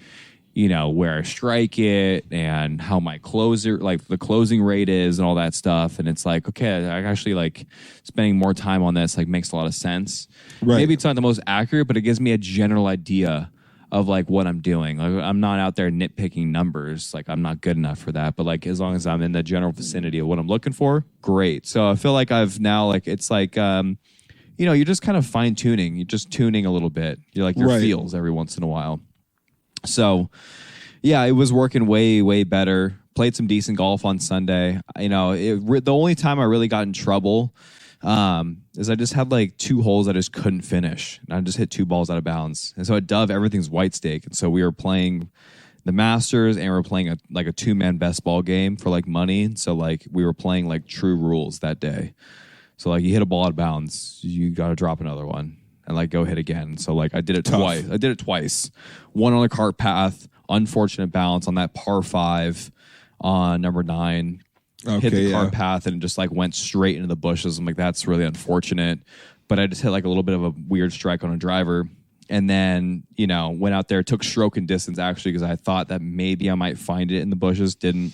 where I strike it and how my the closing rate is and all that stuff. And it's like, okay, I actually like spending more time on this like makes a lot of sense. Right. Maybe it's not the most accurate, but it gives me a general idea of like what I'm doing. Like I'm not out there nitpicking numbers. Like I'm not good enough for that. But like as long as I'm in the general vicinity of what I'm looking for, great. So I feel like I've now like it's like you're just kind of fine tuning. You're just tuning a little bit. You're like your feels every once in a while. So yeah, it was working way, way better. Played some decent golf on Sunday. The only time I really got in trouble is I just had like 2 holes I just couldn't finish. And I just hit 2 balls out of bounds. And so at Dove, everything's white stake. And so we were playing the Masters, and we were playing a 2-man best ball game for like money. And so like we were playing like true rules that day. So like you hit a ball out of bounds, you got to drop another one and like go hit again. So like I did it twice. One on a cart path, unfortunate bounce on that par 5 on number 9. Hit the cart path and just like went straight into the bushes. I'm like, that's really unfortunate. But I just hit like a little bit of a weird strike on a driver. And then, went out there, took stroke and distance actually, because I thought that maybe I might find it in the bushes. Didn't.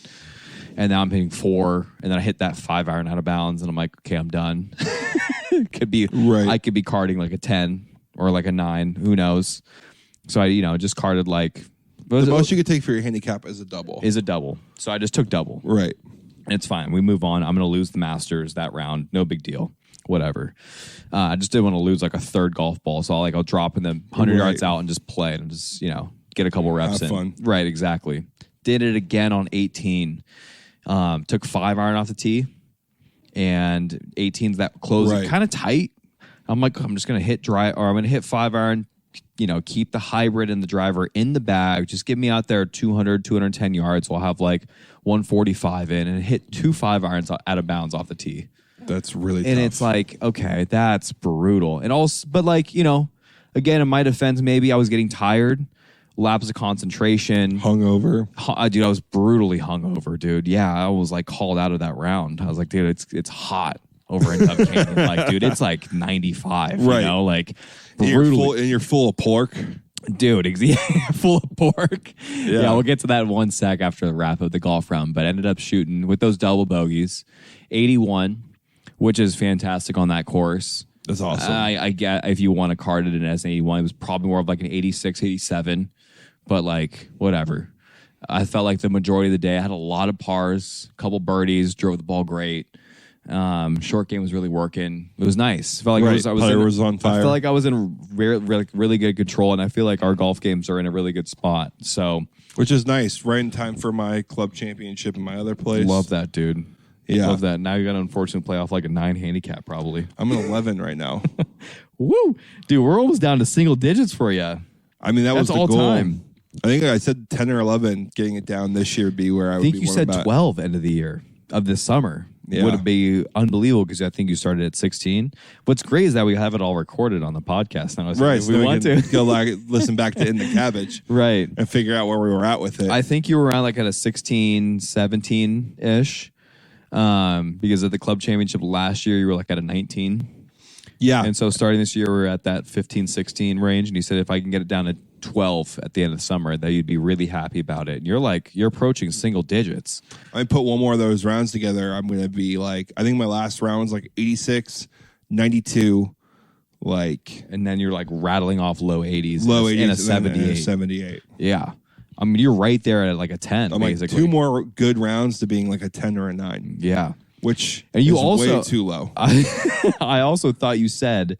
And now I'm hitting 4. And then I hit that 5-iron out of bounds. And I'm like, okay, I'm done. Could be, I could be carding like a 10 or like a 9. Who knows? So I, just carded like. The most you could take for your handicap is a double. So I just took double. Right. It's fine. We move on. I'm going to lose the Masters that round. No big deal. Whatever. I just didn't want to lose like a 3rd golf ball. So I'll drop in the 100 yards out and just play and just, get a couple reps in. Fun. Right, exactly. Did it again on 18. Took 5-iron off the tee. And 18's that closing kind of tight. I'm like, I'm just going to hit 5-iron, keep the hybrid and the driver in the bag. Just get me out there 200, 210 yards. We'll have like 145 in and hit 2 5-irons out of bounds off the tee. That's really and tough. It's like, okay, that's brutal. And also, but like, again, in my defense, maybe I was getting tired, lapse of concentration. Hungover. Dude, I was brutally hungover, dude. Yeah, I was like called out of that round. I was like, dude, it's hot over in Dove Canyon. Like, dude, it's like 95, right. Like brutally. And you're full of pork. Dude, full of pork. Yeah, we'll get to that in one sec after the wrap of the golf round, but ended up shooting with those double bogeys, 81, which is fantastic on that course. That's awesome. I get if you want to card it in as an 81, it was probably more of like an 86, 87, but like whatever. I felt like the majority of the day I had a lot of pars, a couple birdies, drove the ball great. Short game was really working. It was nice. Felt like I was on fire. I felt like I was in really good control, and I feel like our golf games are in a really good spot. So, which is nice. Right in time for my club championship in my other place. Love that, dude. Yeah, love that. Now you got to unfortunately play off like a 9 handicap, probably. I'm an 11 right now. Woo, dude, we're almost down to single digits for you. I mean, that's was the all goal. Time. I think I said 10 or 11. Getting it down this year would be where I would be. I think you said 12 end of the year of this summer. Yeah. Would be unbelievable because I think you started at 16. What's great is that we have it all recorded on the podcast now. So right. If we want to go listen back to In the Cabbage. Right. And figure out where we were at with it. I think you were around like at a 16, 17-ish because at the club championship last year, you were like at a 19. Yeah. And so starting this year, we're at that 15, 16 range. And you said if I can get it down to 12 at the end of the summer, that you'd be really happy about it. And you're approaching single digits. I put one more of those rounds together. I'm going to be like, I think my last round was like 86, 92, like. And then you're like rattling off low 80s. Low 80s and a 78. And a 78. Yeah. I mean, you're right there at like a 10. I'm basically. like 2 more good rounds to being like a 10 or a 9. Yeah. Which and you is also, way too low. I also thought you said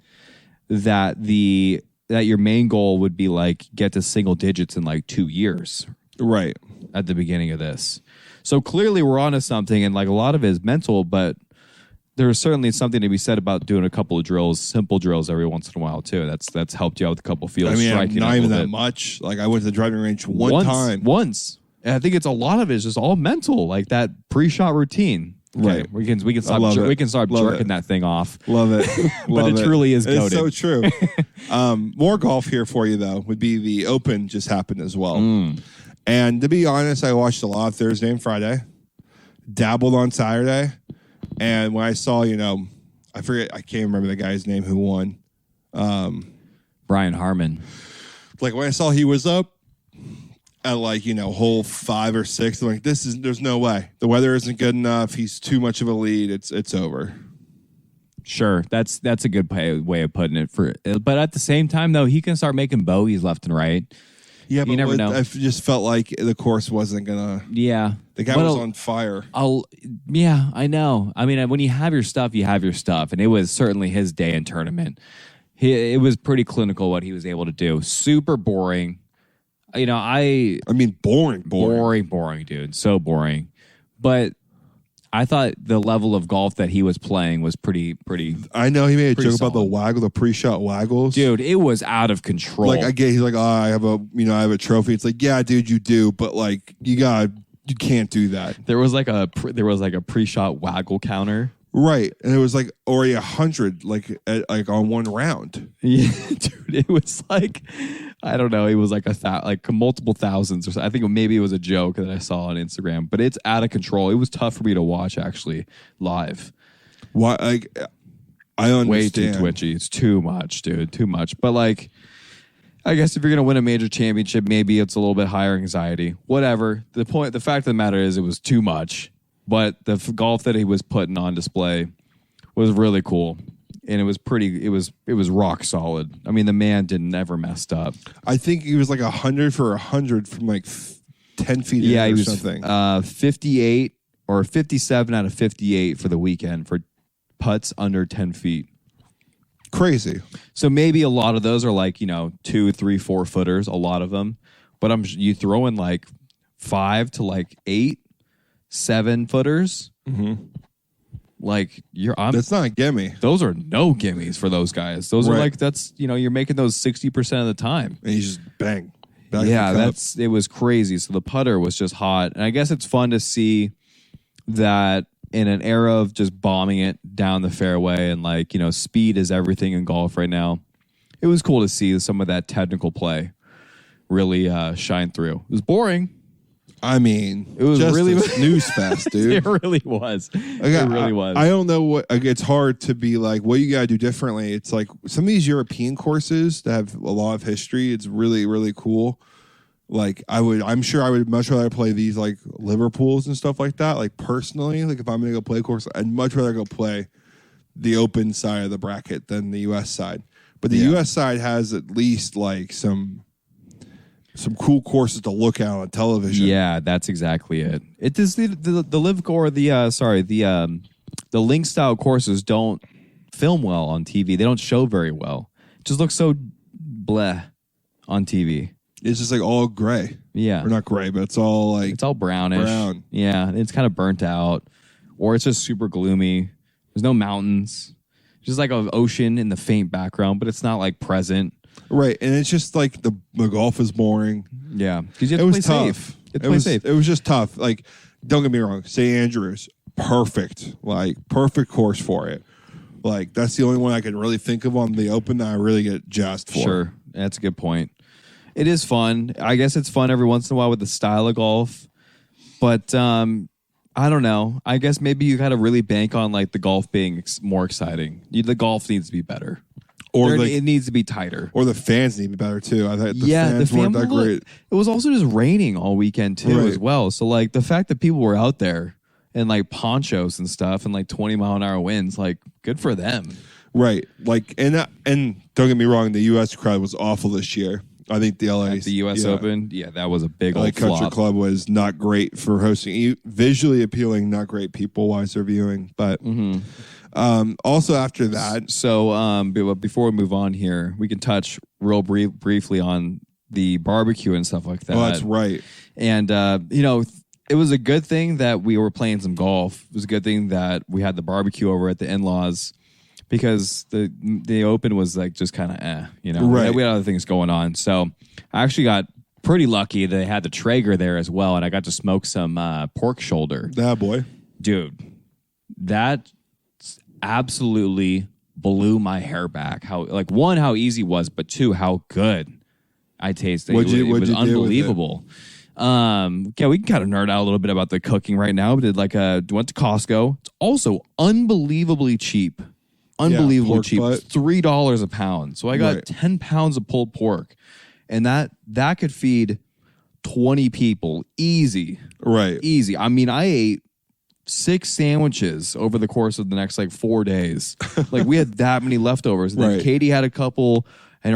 that your main goal would be like get to single digits in like 2 years. Right. At the beginning of this. So clearly we're onto something, and like a lot of it is mental, but there's certainly something to be said about doing a couple of drills, simple drills every once in a while too. That's helped you out with a couple of fields. I mean, striking not even that bit. much. Like I went to the driving range once time. Once. And I think it's a lot of it is just all mental, like that pre-shot routine. Okay, right. We can start jerking that thing off. Love it. But it truly is goated. It's so true. More golf here for you though would be the Open just happened as well. And to be honest, I watched a lot of Thursday and Friday, dabbled on Saturday, and when I saw, I can't remember the guy's name who won. Brian Harmon. Like when I saw he was up at hole 5 or 6, I'm like, there's no way. The weather isn't good enough. He's too much of a lead. It's over. Sure, that's a good way of putting it. But at the same time, though, he can start making bogeys left and right. Yeah, but you never know. I just felt like the course wasn't gonna. Yeah, the guy was on fire. Yeah, I know. I mean, when you have your stuff, you have your stuff, and it was certainly his day in tournament. It was pretty clinical what he was able to do. Super boring. I mean, boring, dude. So boring. But I thought the level of golf that he was playing was pretty. I know he made a joke solid. about the pre-shot waggles. Dude, it was out of control. He's like, I have a trophy. It's like, yeah, dude, you do, but like, you can't do that. There was like a pre-shot waggle counter. Right, and it was like already 100, on one round. Yeah, dude, it was like, I don't know, it was like multiple thousands or something. I think maybe it was a joke that I saw on Instagram, but it's out of control. It was tough for me to watch actually live. Why? I understand. Way too twitchy. It's too much, dude. Too much. But I guess if you're gonna win a major championship, maybe it's a little bit higher anxiety. Whatever. The fact of the matter is, it was too much. But the golf that he was putting on display was really cool, and it was pretty. It was rock solid. I mean, the man never messed up. I think he was like 100 for 100 from 10 feet. Yeah, he was something. 58 or 57 out of 58 for the weekend for putts under 10 feet. Crazy. So maybe a lot of those are 2, 3, 4 footers. A lot of them, but you throw in 5 to 8. 7 footers. Mm-hmm. Like That's not a gimme. those are no gimmies for those guys. Those are Right. like, that's, you're making those 60% of the time. And you just bang. Back Yeah, the cup. it was crazy. So the putter was just hot. And I guess it's fun to see that in an era of just bombing it down the fairway and like, speed is everything in golf right now. It was cool to see some of that technical play really shine through. It was boring. I mean, It was just really- a snooze fest, dude. It really was. It really was. I don't know what. It's hard to be like, what you got to do differently. It's like some of these European courses that have a lot of history. It's really, really cool. Like I'm sure I would much rather play these like Liverpools and stuff like that. Like personally, like if I'm gonna go play a course, I'd much rather go play the open side of the bracket than the U.S. side. But the U.S. side has at least like some cool courses to look at on television. Yeah, that's exactly it. It is the live or the link style courses don't film well on TV. They don't show very well. It just looks so bleh on TV. It's just like all gray. Yeah. Or not gray, but it's all like It's all brownish. brown. Yeah, it's kind of burnt out. Or it's just super gloomy. There's no mountains. Just like an ocean in the faint background, but it's not like present. Right, and it's just like the golf is boring. Yeah, because you have It to was play tough. safe. You have to play safe. It was just tough. Like, don't get me wrong, St. Andrews, perfect. Like, perfect course for it. Like, that's the only one I can really think of on the open that I really get jazzed for. Sure, that's a good point. It is fun. I guess it's fun every once in a while with the style of golf, but I don't know. I guess maybe you got to really bank on like the golf being more exciting. The golf needs to be better, Or it needs to be tighter. Or the fans need to be better too. I thought the Yeah, fans weren't that great. It was also just raining all weekend too, Right. as well. So like the fact that people were out there in like ponchos and stuff and like 20-mile-an-hour winds, like good for them. Right. Like, and don't get me wrong, the U.S. crowd was awful this year. I think the LA, At the U.S. Open, yeah, that was a big LA old Country flop. Club was not great for hosting. Visually appealing, not great people-wise they're viewing. But also after that, So, but before we move on here, we can touch real briefly on the barbecue and stuff like that. oh, that's right. And, it was a good thing that we were playing some golf. It was a good thing that we had the barbecue over at the in-laws because the open was like just kind of Right. We had other things going on. So I actually got pretty lucky that they had the Traeger there as well, and I got to smoke some pork shoulder. That boy. Dude, that absolutely blew my hair back. How easy it was, but two, how good I tasted. What'd you it was do with it? unbelievable. Okay, we can kind of nerd out a little bit about the cooking right now. We did went to Costco. It's also unbelievably cheap. Unbelievably pork cheap. butt. $3 a pound. So I got Right. 10 pounds of pulled pork. And that could feed 20 people. Easy. Right. Easy. I mean, I ate 6 sandwiches over the course of the next 4 days. Like we had that many leftovers. And then Right. Katie had a couple, and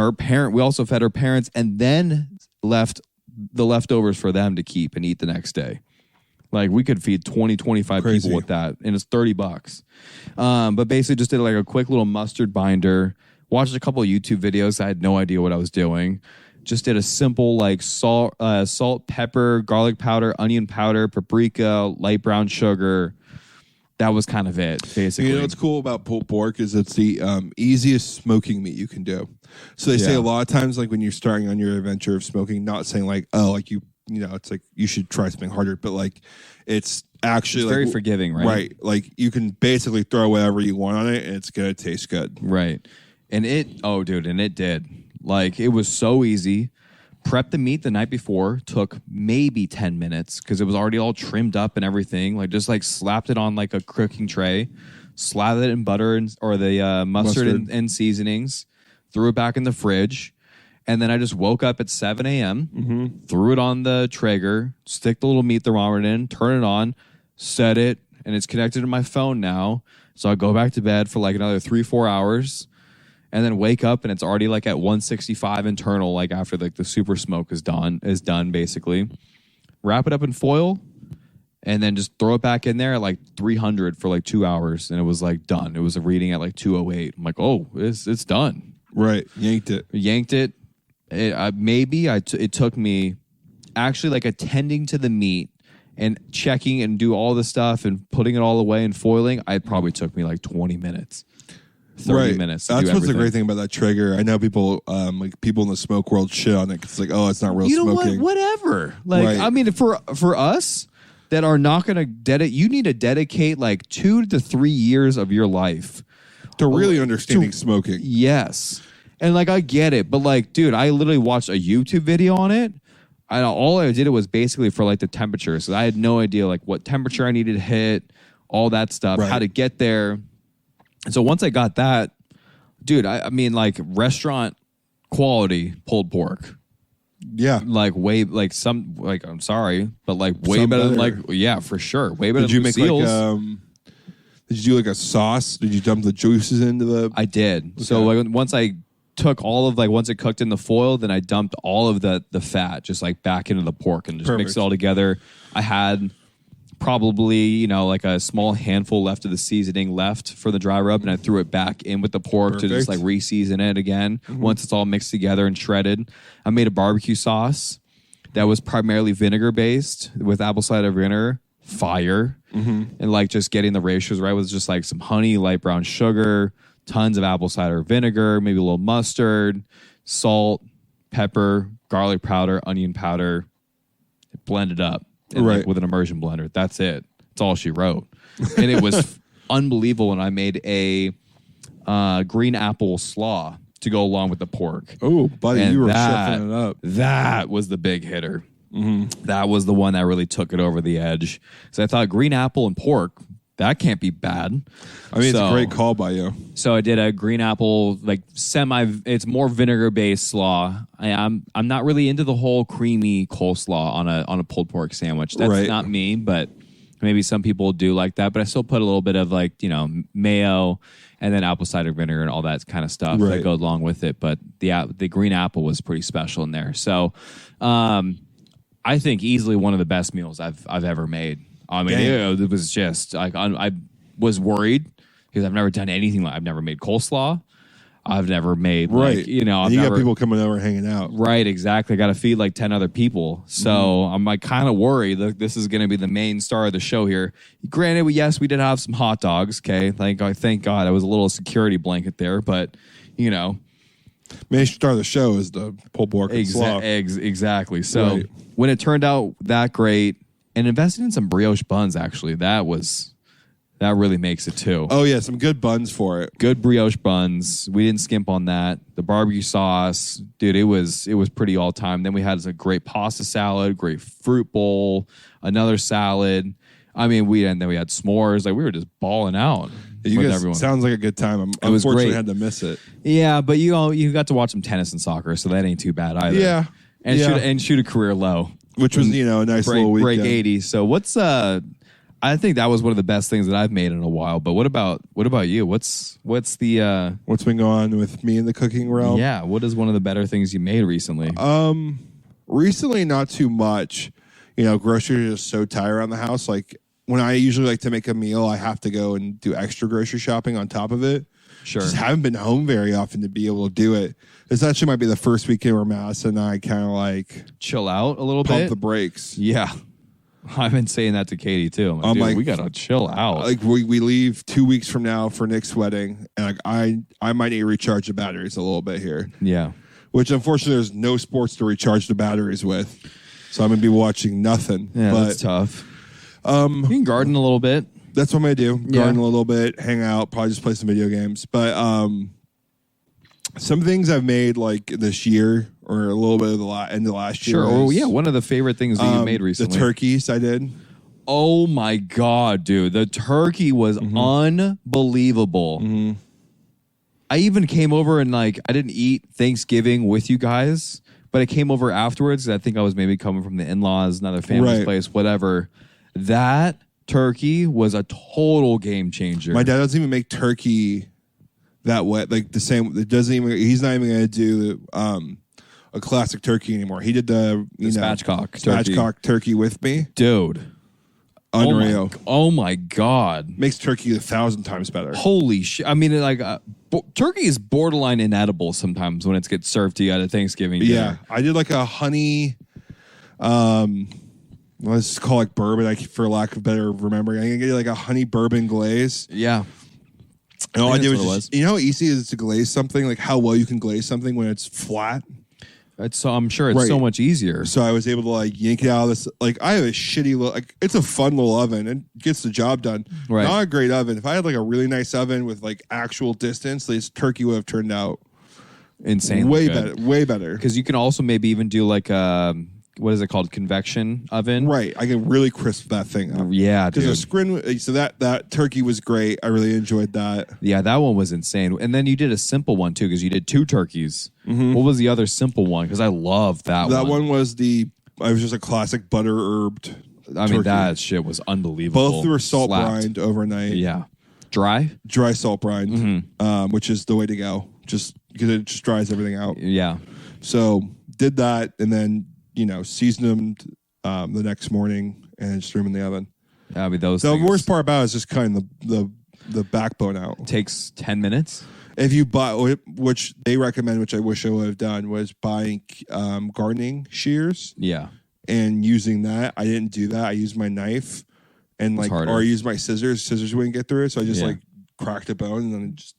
we also fed her parents, and then left the leftovers for them to keep and eat the next day. Like we could feed 20, 25 Crazy. people with that, and it's $30. But basically just did like a quick little mustard binder, watched a couple of YouTube videos. I had no idea what I was doing. Just did a simple salt, pepper, garlic powder, onion powder, paprika, light brown sugar. That was kind of it, basically. You know what's cool about pulled pork is it's the easiest smoking meat you can do. So they say Yeah. a lot of times, like when you're starting on your adventure of smoking, not saying it's like you should try something harder, but like it's actually It's like, very forgiving, right? Right. Like you can basically throw whatever you want on it and it's going to taste good. Right. And it did. Like, it was so easy. Prep the meat the night before, took maybe 10 minutes because it was already all trimmed up and everything. Like, just slapped it on a cooking tray, slathered it in butter or the mustard. And seasonings, threw it back in the fridge. And then I just woke up at 7 a.m., threw it on the Traeger, stick the little meat thermometer in, turn it on, set it, and it's connected to my phone now. So I go back to bed for another 3-4 hours, and then wake up and it's already at 165 internal, after the super smoke is done basically. Wrap it up in foil, and then just throw it back in there at 300 for 2 hours, and it was done. It was a reading at 208. I'm like, oh, it's done. Right. Yanked it. It took me actually attending to the meat and checking and do all the stuff and putting it all away and foiling, it probably took me like 20 minutes. 30 minutes. That's what's the great thing about that trigger. I know people, like people in the smoke world shit on it. It's like, oh, it's not real smoking. Whatever. Like, I mean, for us that are not going to dedicate, you need to dedicate like 2 to 3 years of your life to really understanding smoking. Yes. And like, I get it, but like, dude, I literally watched a YouTube video on it. All I did was basically for like the temperature. So I had no idea like what temperature I needed to hit, all that stuff, how to get there. And so once I got that, dude, I mean, like restaurant quality pulled pork. Yeah. Like I'm sorry, but like way better than like, yeah, for sure. Way better than Lucille's. Did you do like a sauce? Did you dump the juices into the? I did. Okay. So like once I took once it cooked in the foil, then I dumped all of the fat just like back into the pork and just mixed it all together. I had probably, like a small handful left of the seasoning left for the dry rub, and I threw it back in with the pork to just like re-season it again once it's all mixed together and shredded. I made a barbecue sauce that was primarily vinegar based with apple cider vinegar. Fire. And like just getting the ratios right was just like some honey, light brown sugar, tons of apple cider vinegar, maybe a little mustard, salt, pepper, garlic powder, onion powder, blended up. Like with an immersion blender. That's it. That's all she wrote. And it was unbelievable when I made a green apple slaw to go along with the pork. Oh, buddy, you were chefing it up. That was the big hitter. That was the one that really took it over the edge. So I thought green apple and pork, that can't be bad. I mean, it's a great call by you. So I did a green apple, like it's more vinegar based slaw. I'm not really into the whole creamy coleslaw on a pulled pork sandwich. That's not me, but maybe some people do like that. But I still put a little bit of like, mayo and then apple cider vinegar and all that kind of stuff that goes along with it. But the green apple was pretty special in there. So I think easily one of the best meals I've ever made. I mean, it was just like I was worried because I've never done anything I've never made coleslaw. I've never made you got people coming over hanging out. Right, exactly. I got to feed like 10 other people, so I'm like kind of worried that this is going to be the main star of the show here. Granted, we did have some hot dogs. Okay, thank God, I was a little security blanket there, but main star of the show is the pulled pork and slaw. Exactly. So when it turned out that great. And invested in some brioche buns, actually. That really makes it too. Oh, yeah, some good buns for it. Good brioche buns. We didn't skimp on that. The barbecue sauce, dude, it was pretty all time. Then we had a great pasta salad, great fruit bowl, another salad. I mean, then we had s'mores. Like we were just balling out. You guys everyone. Sounds like a good time. It was unfortunately great. Had to miss it. Yeah, but you got to watch some tennis and soccer, so that ain't too bad either. Yeah, and shoot a career low. Which was, a nice little weekend. Break 80. So what's I think that was one of the best things that I've made in a while. But what about you? What's the what's been going on with me in the cooking realm? Yeah, what is one of the better things you made recently? Recently not too much. Groceries are just so tight around the house. Like when I usually like to make a meal, I have to go and do extra grocery shopping on top of it. Sure. Just haven't been home very often to be able to do it. This actually might be the first weekend where Madison and I kind of like chill out a little bit. Pump the brakes. Yeah. I've been saying that to Katie too. I'm like, we gotta chill out. Like we leave 2 weeks from now for Nick's wedding, and like I might need to recharge the batteries a little bit here. Yeah. Which unfortunately there's no sports to recharge the batteries with, so I'm gonna be watching nothing. Yeah, but, that's tough. You can garden a little bit. That's what I'm gonna do. Garden a little bit, hang out, probably just play some video games. But some things I've made like this year or a little bit of the end of last year. Sure. Oh yeah, one of the favorite things that you made recently. The turkeys I did. Oh my God, dude. The turkey was unbelievable. I even came over and like I didn't eat Thanksgiving with you guys, but I came over afterwards. I think I was maybe coming from the in-laws, another family's place, whatever. That turkey was a total game changer. My dad doesn't even make turkey that way, like the same. It doesn't even. He's not even going to do a classic turkey anymore. He did the spatchcock turkey with me, dude. Unreal. Oh my God. Makes turkey 1,000 times better. Holy shit. I mean, like, turkey is borderline inedible sometimes when it gets served to you at a Thanksgiving dinner. Yeah. I did like a honey, let's call it bourbon, for lack of better remembering. I'm going to get like a honey bourbon glaze. Yeah. And all I did was just, you know how easy it is to glaze something? Like how well you can glaze something when it's flat? I'm sure it's so much easier. So I was able to like yank it out of this. Like I have a shitty little, like it's a fun little oven and gets the job done. Right. Not a great oven. If I had like a really nice oven with like actual distance, this turkey would have turned out insanely way good. better. Way better. Because you can also maybe even do like what is it called? Convection oven. Right. I can really crisp that thing up. Yeah, dude. Because a scrin, so that turkey was great. I really enjoyed that. Yeah, that one was insane. And then you did a simple one too, because you did 2 turkeys. Mm-hmm. What was the other simple one? Because I love that one. That one was I was just a classic butter herbed. I mean, that shit was unbelievable. Both were salt brined overnight. Yeah. Dry salt brined, which is the way to go. Just because it just dries everything out. Yeah. So did that, and then seasoned them the next morning, and just threw them in the oven. I mean, the worst part about it is just cutting the backbone out. It takes 10 minutes. If you buy, which they recommend, which I wish I would have done, was buying gardening shears. Yeah. And using that. I didn't do that. I used my knife and or I used my scissors. Scissors wouldn't get through it, so I just cracked a bone and then just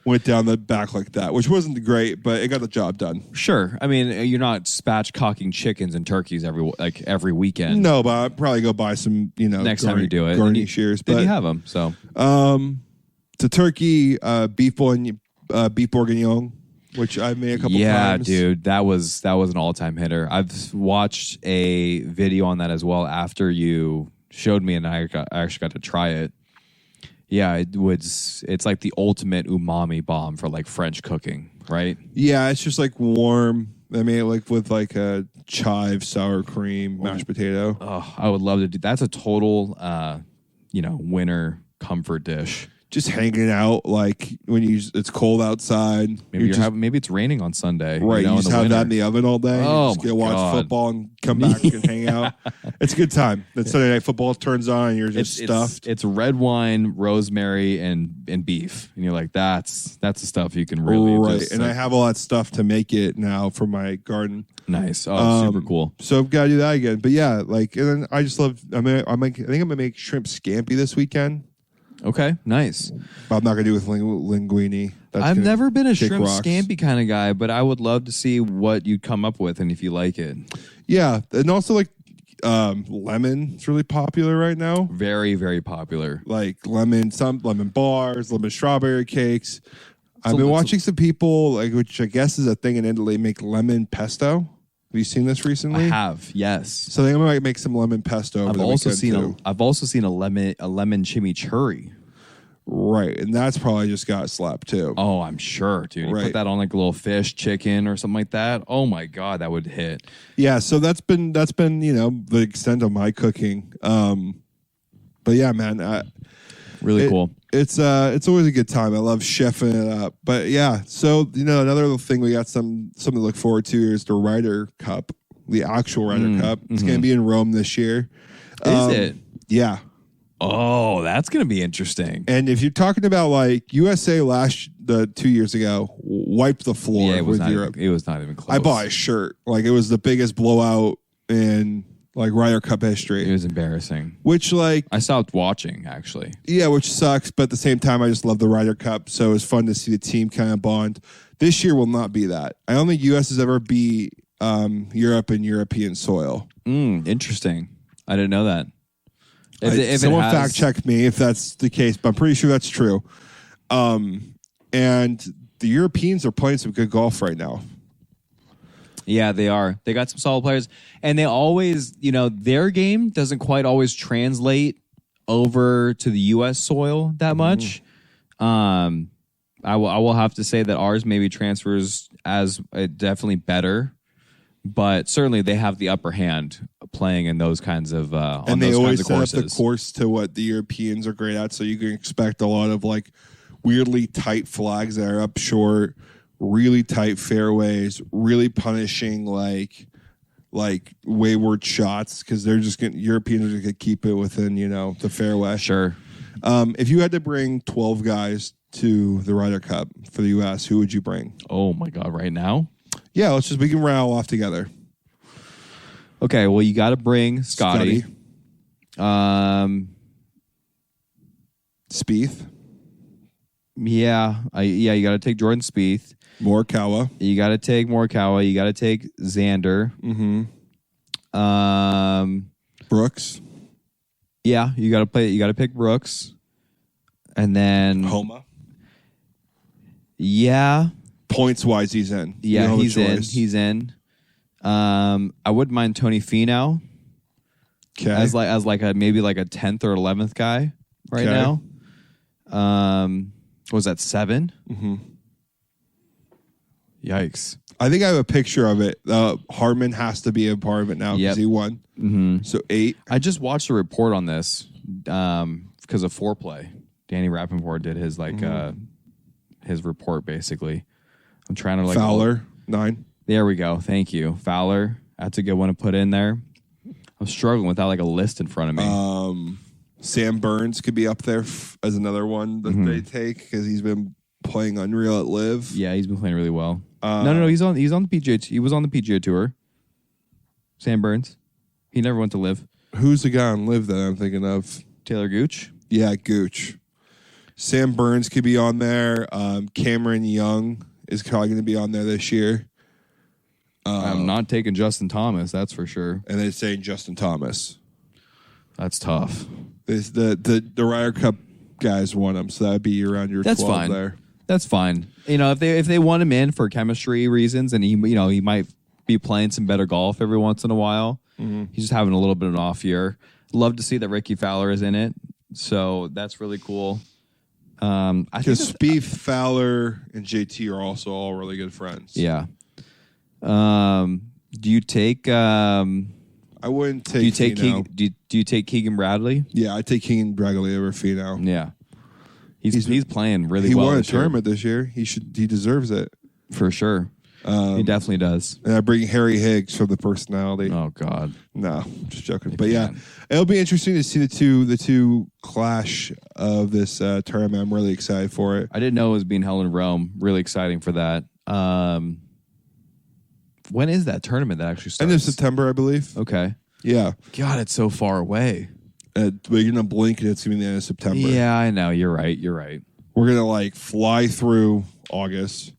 went down the back like that, which wasn't great, but it got the job done. Sure. I mean, you're not spatchcocking chickens and turkeys every weekend. No, but I'd probably go buy some, next time you do it, gardening shears. Then you have them. So, the turkey, beef bourguignon, which I made a couple times. Yeah, dude, that was an all-time hitter. I've watched a video on that as well after you showed me, and I actually got to try it. Yeah, it's like the ultimate umami bomb for like French cooking, right? Yeah, it's just like warm. I mean, like with like a chive, sour cream, mashed potato. Oh, I would love to do. That's a total, winter comfort dish. Just hanging out, like when it's cold outside. Maybe it's raining on Sunday. Right, you just have that in the oven all day. Oh, just watch football and come back and hang out. It's a good time. Then Sunday night football turns on and you're just stuffed. It's red wine, rosemary, and beef. And you're like, that's the stuff you can really right. And I have all that stuff to make it now for my garden. Nice. Oh, super cool. So I've got to do that again. But yeah, and then I just love, I think I'm going to make shrimp scampi this weekend. Okay, nice. But I'm not going to do it with linguine. I've never been a shrimp scampi kind of guy, but I would love to see what you'd come up with and if you like it. Yeah, and also like lemon is really popular right now. Very, very popular. Like lemon bars, lemon strawberry cakes. I've been watching some people, which I guess is a thing in Italy, make lemon pesto. Have you seen this recently? I have, yes. So I think I might make some lemon pesto. I've also seen a lemon chimichurri. Right, and that's probably just got slapped too. Oh, I'm sure, dude. You put that on like a little fish, chicken, or something like that. Oh my god, that would hit. Yeah, so that's been the extent of my cooking. But yeah, man, really cool. It's always a good time. I love chefing it up. But yeah, so another little thing we got something to look forward to is the Ryder Cup, the actual Ryder Cup. It's going to be in Rome this year. Is it? Yeah. Oh, that's going to be interesting. And if you're talking about like USA 2 years ago, wiped the floor with Europe. It was not even close. I bought a shirt. Like it was the biggest blowout in like Ryder Cup history. It was embarrassing. Which I stopped watching actually. Yeah, which sucks. But at the same time, I just love the Ryder Cup. So it was fun to see the team kind of bond. This year will not be that. I don't think US has ever beat Europe in European soil. Interesting. I didn't know that. If someone fact check me if that's the case, but I'm pretty sure that's true. And the Europeans are playing some good golf right now. Yeah, they are. They got some solid players, and they always, their game doesn't quite always translate over to the U.S. soil that much. I will have to say that ours maybe transfers as definitely better, but certainly they have the upper hand playing in those kinds of and they always set up the course to what the Europeans are great at. So you can expect a lot of like weirdly tight flags that are up short, really tight fairways, really punishing like wayward shots because they're just Europeans are just gonna keep it within the fairway. Sure. If you had to bring 12 guys to the Ryder Cup for the U.S., who would you bring? Oh my God! Right now? Yeah, we can rattle off together. Okay, well, you got to bring Scotty. Spieth. Yeah, you got to take Jordan Spieth. Morikawa. You got to take Morikawa. You got to take Xander. Brooks. Yeah, you got to play. You got to pick Brooks, and then Homa. Yeah, points wise, he's in. Yeah, he's in. He's in. I wouldn't mind Tony Finau. Okay. As like a maybe like a 10th or 11th guy right now. What was that, 7? Yikes. I think I have a picture of it. Harmon has to be a part of it now because he won. So 8. I just watched a report on this because of foreplay. Danny Rappaport did his his report basically. I'm trying to Fowler 9. There we go. Thank you, Fowler. That's a good one to put in there. I'm struggling without like a list in front of me. Sam Burns could be up there as another one that they take because he's been playing unreal at Live. Yeah, he's been playing really well. No. He's on the PGA. He was on the PGA Tour. Sam Burns. He never went to Live. Who's the guy on Live that I'm thinking of? Taylor Gooch. Yeah, Gooch. Sam Burns could be on there. Cameron Young is probably going to be on there this year. I'm not taking Justin Thomas, that's for sure. And they're saying Justin Thomas. That's tough. The Ryder Cup guys won him, so that'd be around your 12 there. That's fine. You know, if they want him in for chemistry reasons, and he might be playing some better golf every once in a while. He's just having a little bit of an off year. Love to see that Ricky Fowler is in it, so that's really cool. Because Spieth, Fowler, and JT are also all really good friends. Yeah. Do you take? I wouldn't take. Do you take Keegan Bradley? Yeah, I take Keegan Bradley over Finau. Yeah, he's playing really well. He won a tournament this year. He deserves it for sure. He definitely does. And I bring Harry Higgs for the personality. Oh God, no, just joking. But yeah, it'll be interesting to see the two clash of this tournament. I'm really excited for it. I didn't know it was being held in Rome. Really exciting for that. When is that tournament that actually starts? End of September, I believe. Okay. Yeah. God, it's so far away. We're going to blink and it's going to be the end of September. Yeah, I know. You're right. We're going to fly through August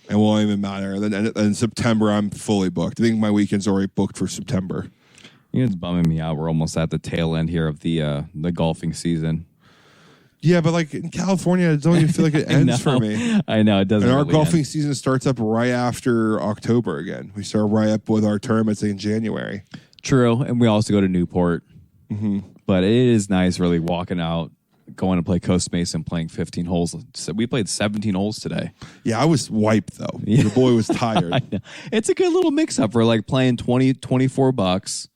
and it won't even matter. And then in September, I'm fully booked. I think my weekend's already booked for September. It's bumming me out. We're almost at the tail end here of the golfing season. Yeah, but in California, it don't even feel like it ends for me. I know, it doesn't. And our really golfing end. season starts up right after October again. We start right up with our tournaments in January. True, and we also go to Newport. But it is nice really walking out, going to play Coast Mason, playing 15 holes. So we played 17 holes today. Yeah, I was wiped, though. Yeah. The boy was tired. I know. It's a good little mix-up for playing $24.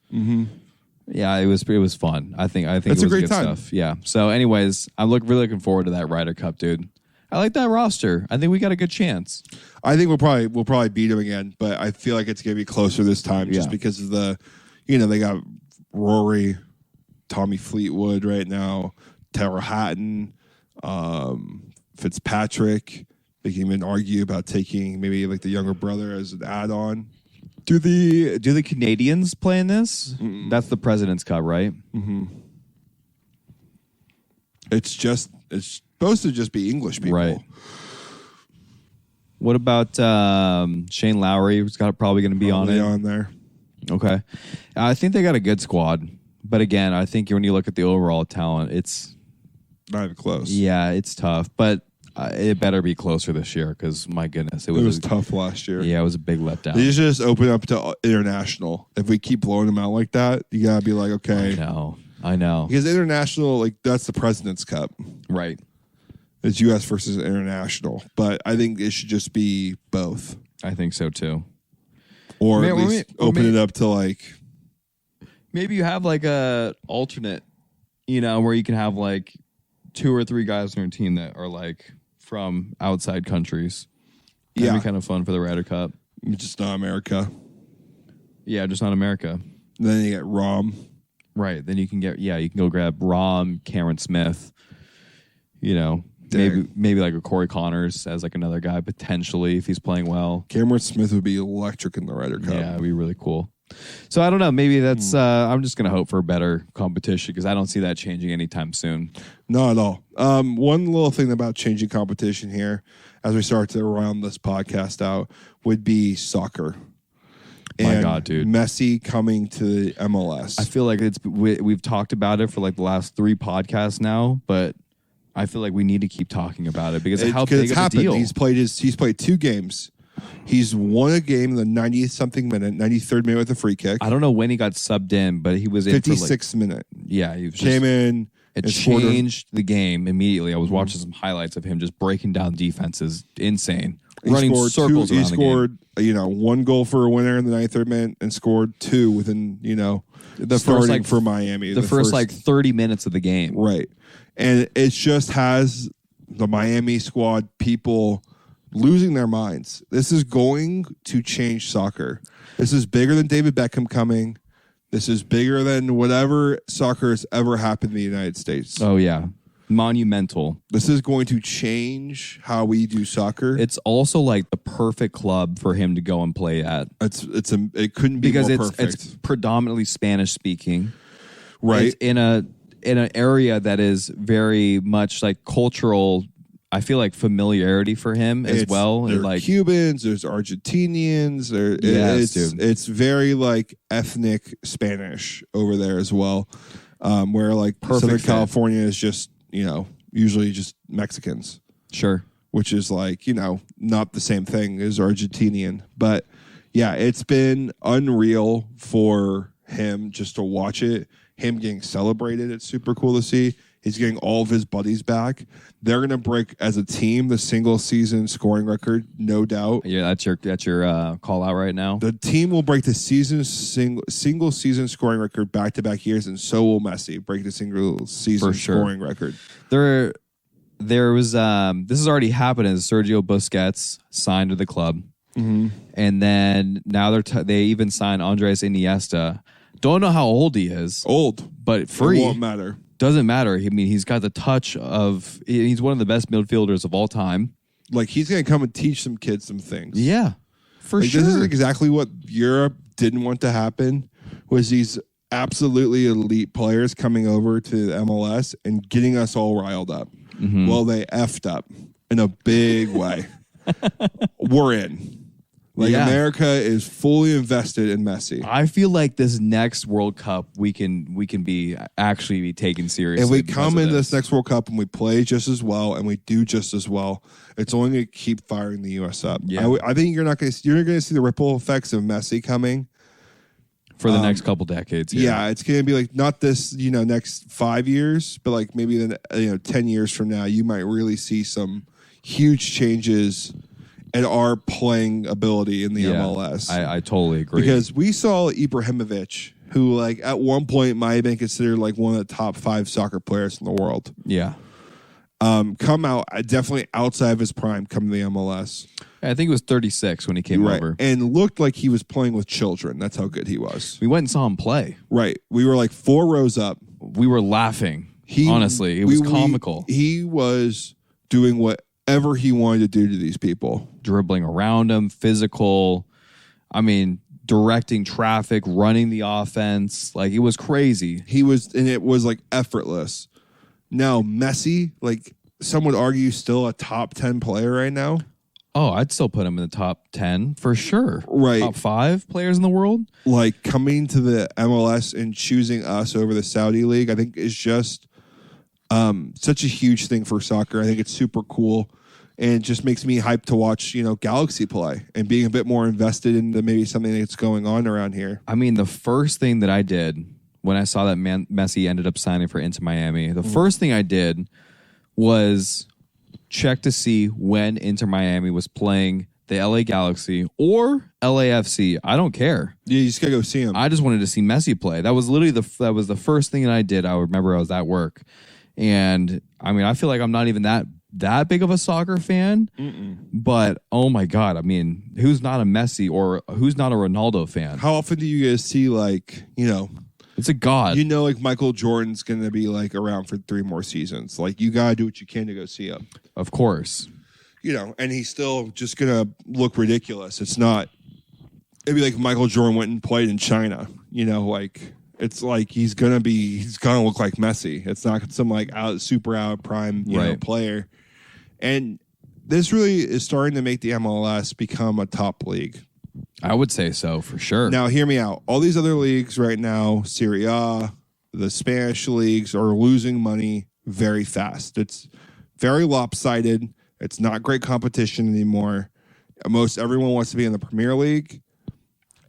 Yeah, it was fun. I think That's it was a great good time. stuff. Yeah. So, anyways, I'm really looking forward to that Ryder Cup, dude. I like that roster. I think we got a good chance. I think we'll probably beat them again, but I feel like it's gonna be closer this time just because of the, they got Rory, Tommy Fleetwood right now, Taylor Hatton, Fitzpatrick. They can even argue about taking maybe the younger brother as an add-on. Do the Canadians play in this? That's the President's Cup, right? It's supposed to just be English people, right? What about Shane Lowry? Who's probably going to be on there? Okay, I think they got a good squad, but again, I think when you look at the overall talent, it's not even close. Yeah, it's tough, but it better be closer this year because my goodness, it was tough last year. Yeah, it was a big letdown. They just open up to international. If we keep blowing them out like that, you gotta be okay. I know. Because international, that's the President's Cup, right? It's U.S. versus international, but I think it should just be both. I think so too. Or at least open it up to maybe you have a alternate, where you can have 2 or 3 guys on your team that are from outside countries. That'd be kind of fun for the Ryder Cup. Just not America. Yeah, just not America. And then you get Rahm. Right. Then you can go grab Rahm, Cameron Smith, maybe a Corey Connors as another guy potentially if he's playing well. Cameron Smith would be electric in the Ryder Cup. Yeah, it'd be really cool. So I don't know. Maybe that's. I'm just gonna hope for better competition because I don't see that changing anytime soon. Not at all. One little thing about changing competition here, as we start to round this podcast out, would be soccer. My God, dude. Messi coming to the MLS. I feel like we've talked about it for like the last 3 podcasts now, but I feel like we need to keep talking about it because of how big of a deal. He's played 2 games. He's won a game in the 90-something minute, 93rd minute with a free kick. I don't know when he got subbed in, but he was in 56th minute. Yeah, he came in. It changed the game immediately. I was watching some highlights of him just breaking down defenses. Insane. Running circles around the game. He scored, 1 goal for a winner in the 93rd minute and scored 2 within, the starting for Miami. The first 30 minutes of the game. Right. And it just has the Miami squad people losing their minds. This is going to change soccer. This is bigger than David Beckham coming. This is bigger than whatever soccer has ever happened in the United States. Oh, yeah. Monumental. This is going to change how we do soccer. It's also like the perfect club for him to go and play at. It couldn't be more perfect. It's predominantly Spanish speaking. Right. It's in an area that is very much like cultural. I feel like familiarity for him as well. There's like Cubans, there's Argentinians, it's very like ethnic Spanish over there as well. Where like Southern California is just, usually just Mexicans. Sure. Which is like, not the same thing as Argentinian. But yeah, it's been unreal for him just to watch it. Him getting celebrated, it's super cool to see. He's getting all of his buddies back. They're going to break, as a team, the single-season scoring record, no doubt. Yeah, that's your call out right now. The team will break the single-season scoring record back-to-back years, and so will Messi break the single-season scoring record. There was this has already happened as Sergio Busquets signed to the club, and then now they even signed Andres Iniesta. Don't know how old he is. Old, but free. It won't matter. Doesn't matter. I mean, he's got the touch of. He's one of the best midfielders of all time. Like, he's going to come and teach some kids some things. Yeah, for sure. This is exactly what Europe didn't want to happen, was these absolutely elite players coming over to the MLS and getting us all riled up. Mm-hmm. Well, they effed up in a big way. We're in. America is fully invested in Messi. I feel like this next World Cup we can be taken seriously. If we come into this next World Cup and we play just as well and we do just as well, it's only going to keep firing the U.S. up. Yeah. I think you're going to see the ripple effects of Messi coming for the next couple decades. Yeah, it's going to be like not this next 5 years, but like maybe 10 years from now, you might really see some huge changes and our playing ability in the MLS. I totally agree. Because we saw Ibrahimovic, who like at one point might have been considered like one of the top 5 soccer players in the world. Yeah. Come out definitely outside of his prime, come to the MLS. I think he was 36 when he came over. And looked like he was playing with children. That's how good he was. We went and saw him play. Right. We were like 4 rows up. We were laughing. Honestly, it was comical. He was doing whatever he wanted to do to these people. Dribbling around him, physical. I mean, directing traffic, running the offense. Like, it was crazy. It was like effortless. Now, Messi, like some would argue, still a top 10 player right now. Oh, I'd still put him in the top 10 for sure. Right. Top 5 players in the world. Like, coming to the MLS and choosing us over the Saudi League, I think is just such a huge thing for soccer. I think it's super cool. And it just makes me hyped to watch, Galaxy play and being a bit more invested into maybe something that's going on around here. I mean, the first thing that I did when I saw that Messi ended up signing for Inter Miami, the first thing I did was check to see when Inter Miami was playing the LA Galaxy or LAFC. I don't care. Yeah, you just gotta go see him. I just wanted to see Messi play. That was literally the first thing that I did. I remember I was at work, and I mean, I feel like I'm not even that big of a soccer fan. But oh my God, I mean, who's not a Messi or who's not a Ronaldo fan? How often do you guys see it's a god. Like Michael Jordan's going to be like around for 3 more seasons. Like, you got to do what you can to go see him. Of course. And he's still just going to look ridiculous. It's not it'd be like Michael Jordan went and played in China. You know, like it's like he's gonna look like Messi. It's not some like super out prime player. And this really is starting to make the MLS become a top league. I would say so for sure. Now, hear me out. All these other leagues right now, Serie A, the Spanish leagues, are losing money very fast. It's very lopsided. It's not great competition anymore. Most everyone wants to be in the Premier League.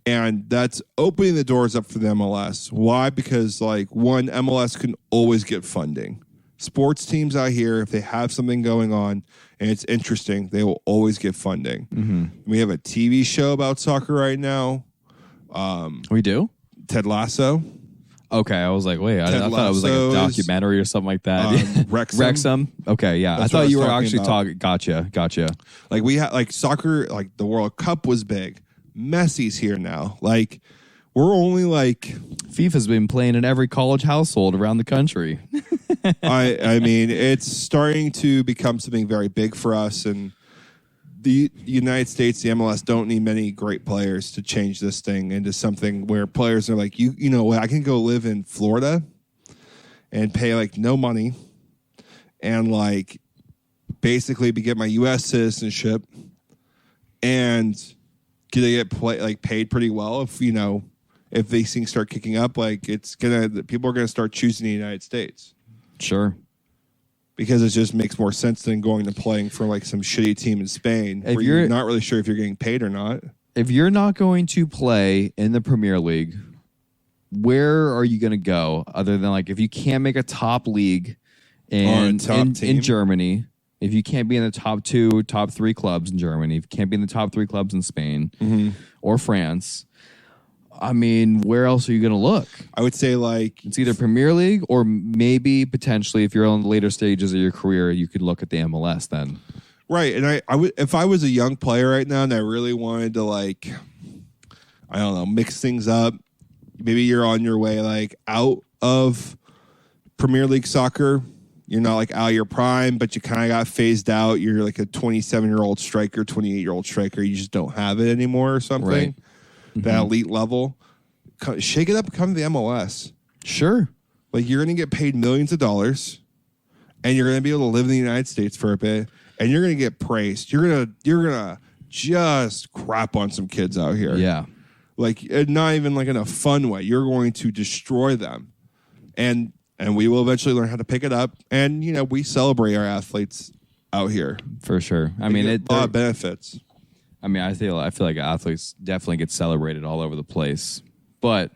And that's opening the doors up for the MLS. Why? Because, like, one, MLS can always get funding. Sports teams out here, if they have something going on and it's interesting, they will always get funding. Mm-hmm. We have a TV show about soccer right now. We do? Ted Lasso. Okay, I was like, wait, I thought it was like a documentary or something like that. Wrexham. Okay, yeah. That's I thought you were talking actually about. Gotcha. Like we had like soccer, like the World Cup was big. Messi's here now. Like we're only like FIFA's been playing in every college household around the country. I mean, it's starting to become something very big for us, and the United States, the MLS, don't need many great players to change this thing into something where players are like, you know what, I can go live in Florida and pay like no money and like basically get my U.S. citizenship and get paid pretty well if these things start kicking up. Like people are gonna start choosing the United States. Sure. Because it just makes more sense than going to playing for like some shitty team in Spain where you're not really sure if you're getting paid or not. If you're not going to play in the Premier League, where are you going to go other than like if you can't make a top league in Germany, if you can't be in the top 2, top 3 clubs in Germany, if you can't be in the top 3 clubs in Spain or France, I mean, where else are you going to look? I would say like it's either Premier League or maybe potentially if you're on the later stages of your career, you could look at the MLS then. Right. And I would, if I was a young player right now and I really wanted to like, I don't know, mix things up, maybe you're on your way like out of Premier League soccer. You're not like out of your prime, but you kind of got phased out. You're like a 27-year-old striker, 28-year-old striker. You just don't have it anymore or something. Right. That elite level, shake it up and come to the MLS. Sure. Like you're going to get paid millions of dollars and you're going to be able to live in the United States for a bit and you're going to get praised. You're going to just crap on some kids out here. Yeah. Like not even like in a fun way. You're going to destroy them. And we will eventually learn how to pick it up. And, we celebrate our athletes out here. For sure. I mean, a lot of benefits. I mean, I feel like athletes definitely get celebrated all over the place. But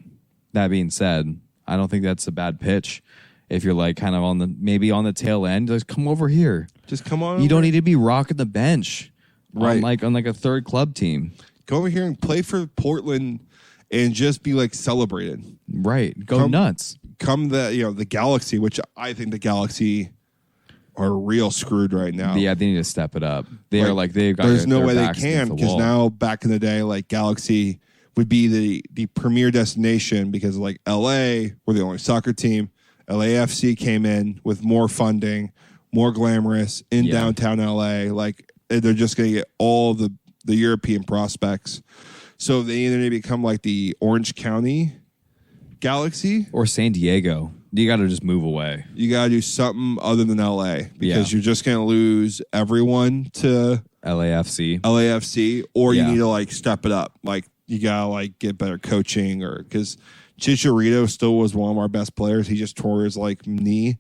that being said, I don't think that's a bad pitch. If you're like kind of on the tail end, just come over here. Just come on. You don't need to be rocking the bench, right? On like a third club team. Go over here and play for Portland, and just be like celebrated. Right. Go nuts. Come the Galaxy, which I think the Galaxy are real screwed right now. Yeah, they need to step it up. They've got. There's no way they can because now back in the day, like Galaxy would be the premier destination because like LA were the only soccer team. LAFC came in with more funding, more glamorous in downtown LA. Like they're just going to get all the European prospects. So they either need to become like the Orange County Galaxy or San Diego. You got to just move away. You got to do something other than LA because you're just going to lose everyone to LAFC, or you need to like step it up. Like you got to like get better coaching, or because Chicharito still was one of our best players. He just tore his like knee.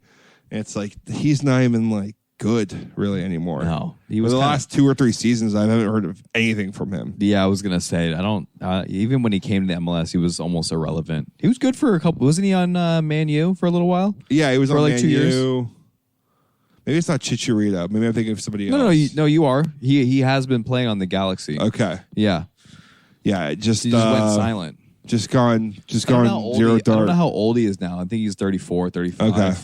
And it's like he's not even like good really anymore. No, he was. For the last 2 or 3 seasons, I haven't heard of anything from him. Yeah, I was gonna say I don't. Even when he came to the MLS, he was almost irrelevant. He was good for a couple. Wasn't he on Man U for a little while? Yeah, he was for on like Man 2 years. U. Maybe it's not Chicharito. Maybe I'm thinking of somebody else. No, you are. He has been playing on the Galaxy. Okay. Yeah. Yeah. He just went silent. Just gone zero dart. I don't know how old he is now. I think he's 34, 35. Okay.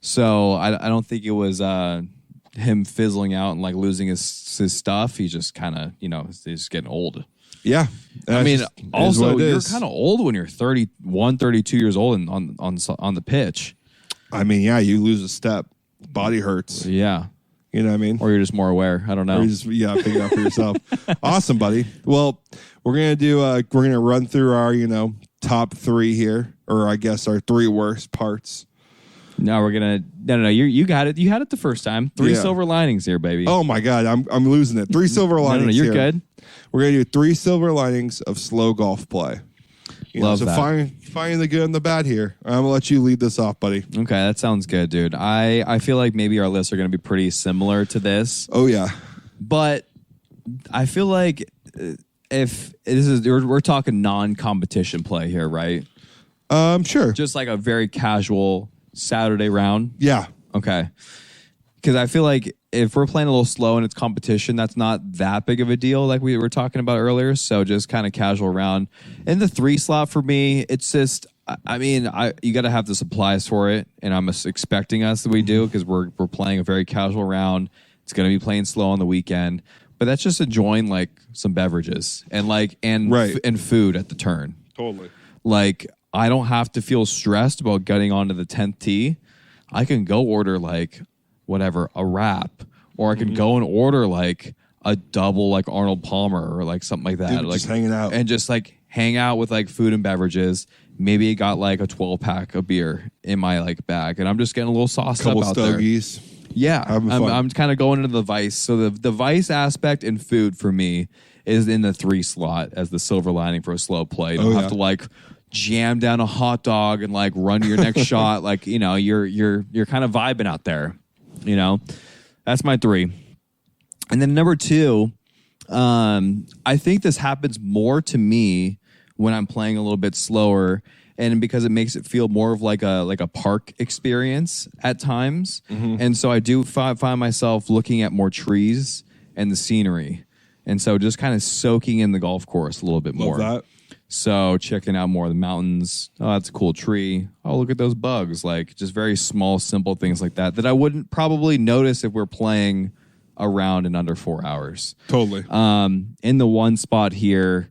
So I don't think it was him fizzling out and like losing his stuff. He just kind of, he's just getting old. Yeah. I mean, also you're kind of old when you're 31, 32 years old and on the pitch. I mean, yeah, you lose a step, body hurts. Yeah. You know what I mean? Or you're just more aware. I don't know. Or you just, pick it up for yourself. Awesome, buddy. Well, we're gonna run through our, top 3 here, or I guess our 3 worst parts. No, we're gonna. No. You got it. You had it the first time. 3 silver linings here, baby. Oh my God, I'm losing it. 3 silver linings. No, you're here. good. We're gonna do 3 silver linings of slow golf play. Love that. Find the good and the bad here. I'm gonna let you lead this off, buddy. Okay, that sounds good, dude. I feel like maybe our lists are gonna be pretty similar to this. Oh yeah, but I feel like if this is we're talking non-competition play here, right? Sure. Just like a very casual Saturday round. Yeah. Okay. Because I feel like if we're playing a little slow and it's competition, that's not that big of a deal like we were talking about earlier. So just kind of casual round. In the 3 slot for me, it's just, you got to have the supplies for it. And I'm expecting us that we do because we're playing a very casual round. It's going to be playing slow on the weekend. But that's just enjoying like some beverages and and food at the turn. Totally. Like I don't have to feel stressed about getting onto the 10th tee. I can go order like whatever, a wrap, or I can go and order like a double like Arnold Palmer or like something like that. Dude, like just hanging out. And just like hang out with like food and beverages. Maybe I got like a 12-pack of beer in my like bag and I'm just getting a little sauced up out stogies. there. Yeah. I'm kind of going into the vice. So the vice aspect in food for me is in the 3 slot as the silver lining for a slow play. You don't have to like jam down a hot dog and like run your next shot. Like, you're kind of vibing out there. That's my 3. And then number 2, I think this happens more to me when I'm playing a little bit slower, and because it makes it feel more of like a park experience at times. And so I do find myself looking at more trees and the scenery, and so just kind of soaking in the golf course a little bit more. Love that. So checking out more of the mountains. Oh, that's a cool tree. Oh, look at those bugs. Like just very small, simple things like that I wouldn't probably notice if we're playing a round in under 4 hours. Totally. In the 1 spot here,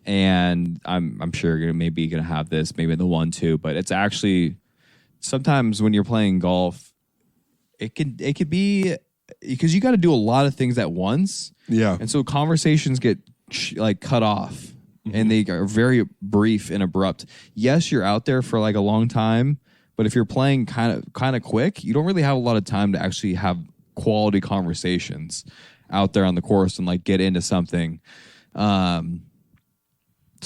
and I'm sure you're maybe gonna have this, maybe in the 1 too, but it's actually sometimes when you're playing golf, it could be because you got to do a lot of things at once. Yeah. And so conversations get like cut off. And they are very brief and abrupt. Yes, you're out there for like a long time, but if you're playing kind of quick, you don't really have a lot of time to actually have quality conversations out there on the course and like get into something. So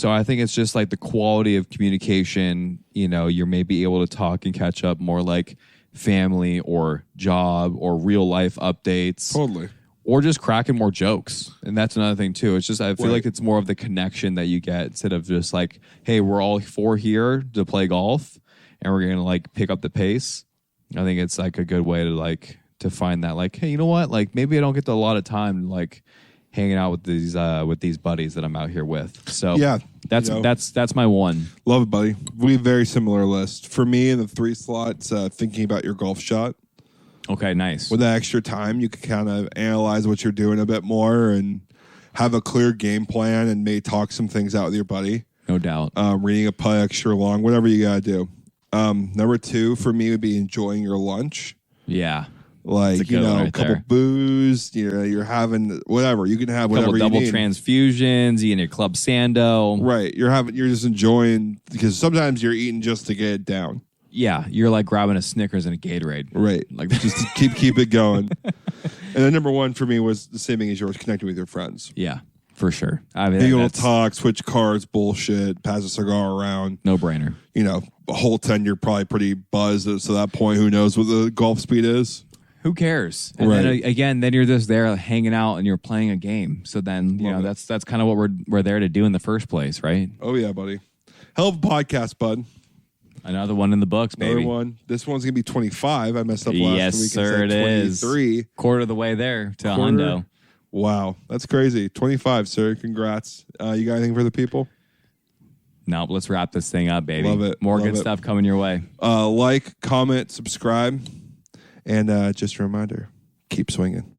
I think it's just like the quality of communication. You're maybe able to talk and catch up more like family or job or real life updates. Totally. Or just cracking more jokes. And that's another thing, too. It's just, I feel like it's more of the connection that you get instead of just like, hey, we're all 4 here to play golf and we're going to like pick up the pace. I think it's like a good way to find that like, hey, you know what? Like maybe I don't get a lot of time like hanging out with these buddies that I'm out here with. So yeah, that's my 1. Love it, buddy. We have very similar list. For me in the 3 slots, thinking about your golf shot. Okay, nice. With that extra time, you can kind of analyze what you're doing a bit more and have a clear game plan and may talk some things out with your buddy. No doubt. Reading a putt extra long, whatever you got to do. Number 2 for me would be enjoying your lunch. Yeah. Like, a couple booze, you're having whatever. You can have whatever you need. Double transfusions, eating your Club Sando. Right. You're just enjoying, because sometimes you're eating just to get it down. Yeah, you're like grabbing a Snickers and a Gatorade. Right. Like just to keep it going. And then number 1 for me was the same thing as yours, connecting with your friends. Yeah, for sure. Big old talk, switch cards, bullshit, pass a cigar around. No brainer. A whole 10, you're probably pretty buzzed. So at that point, who knows what the golf speed is? Who cares? And then you're just there hanging out and you're playing a game. So then, that's kind of what we're there to do in the first place, right? Oh, yeah, buddy. Hell of a podcast, bud. Another one in the books, baby. Another one. This one's going to be 25. I messed up last week. Yes, sir, it is. 23. Quarter of the way there to Hondo. Wow. That's crazy. 25, sir. Congrats. You got anything for the people? No, but let's wrap this thing up, baby. Love it. More good stuff coming your way. Like, comment, subscribe. And just a reminder, keep swinging.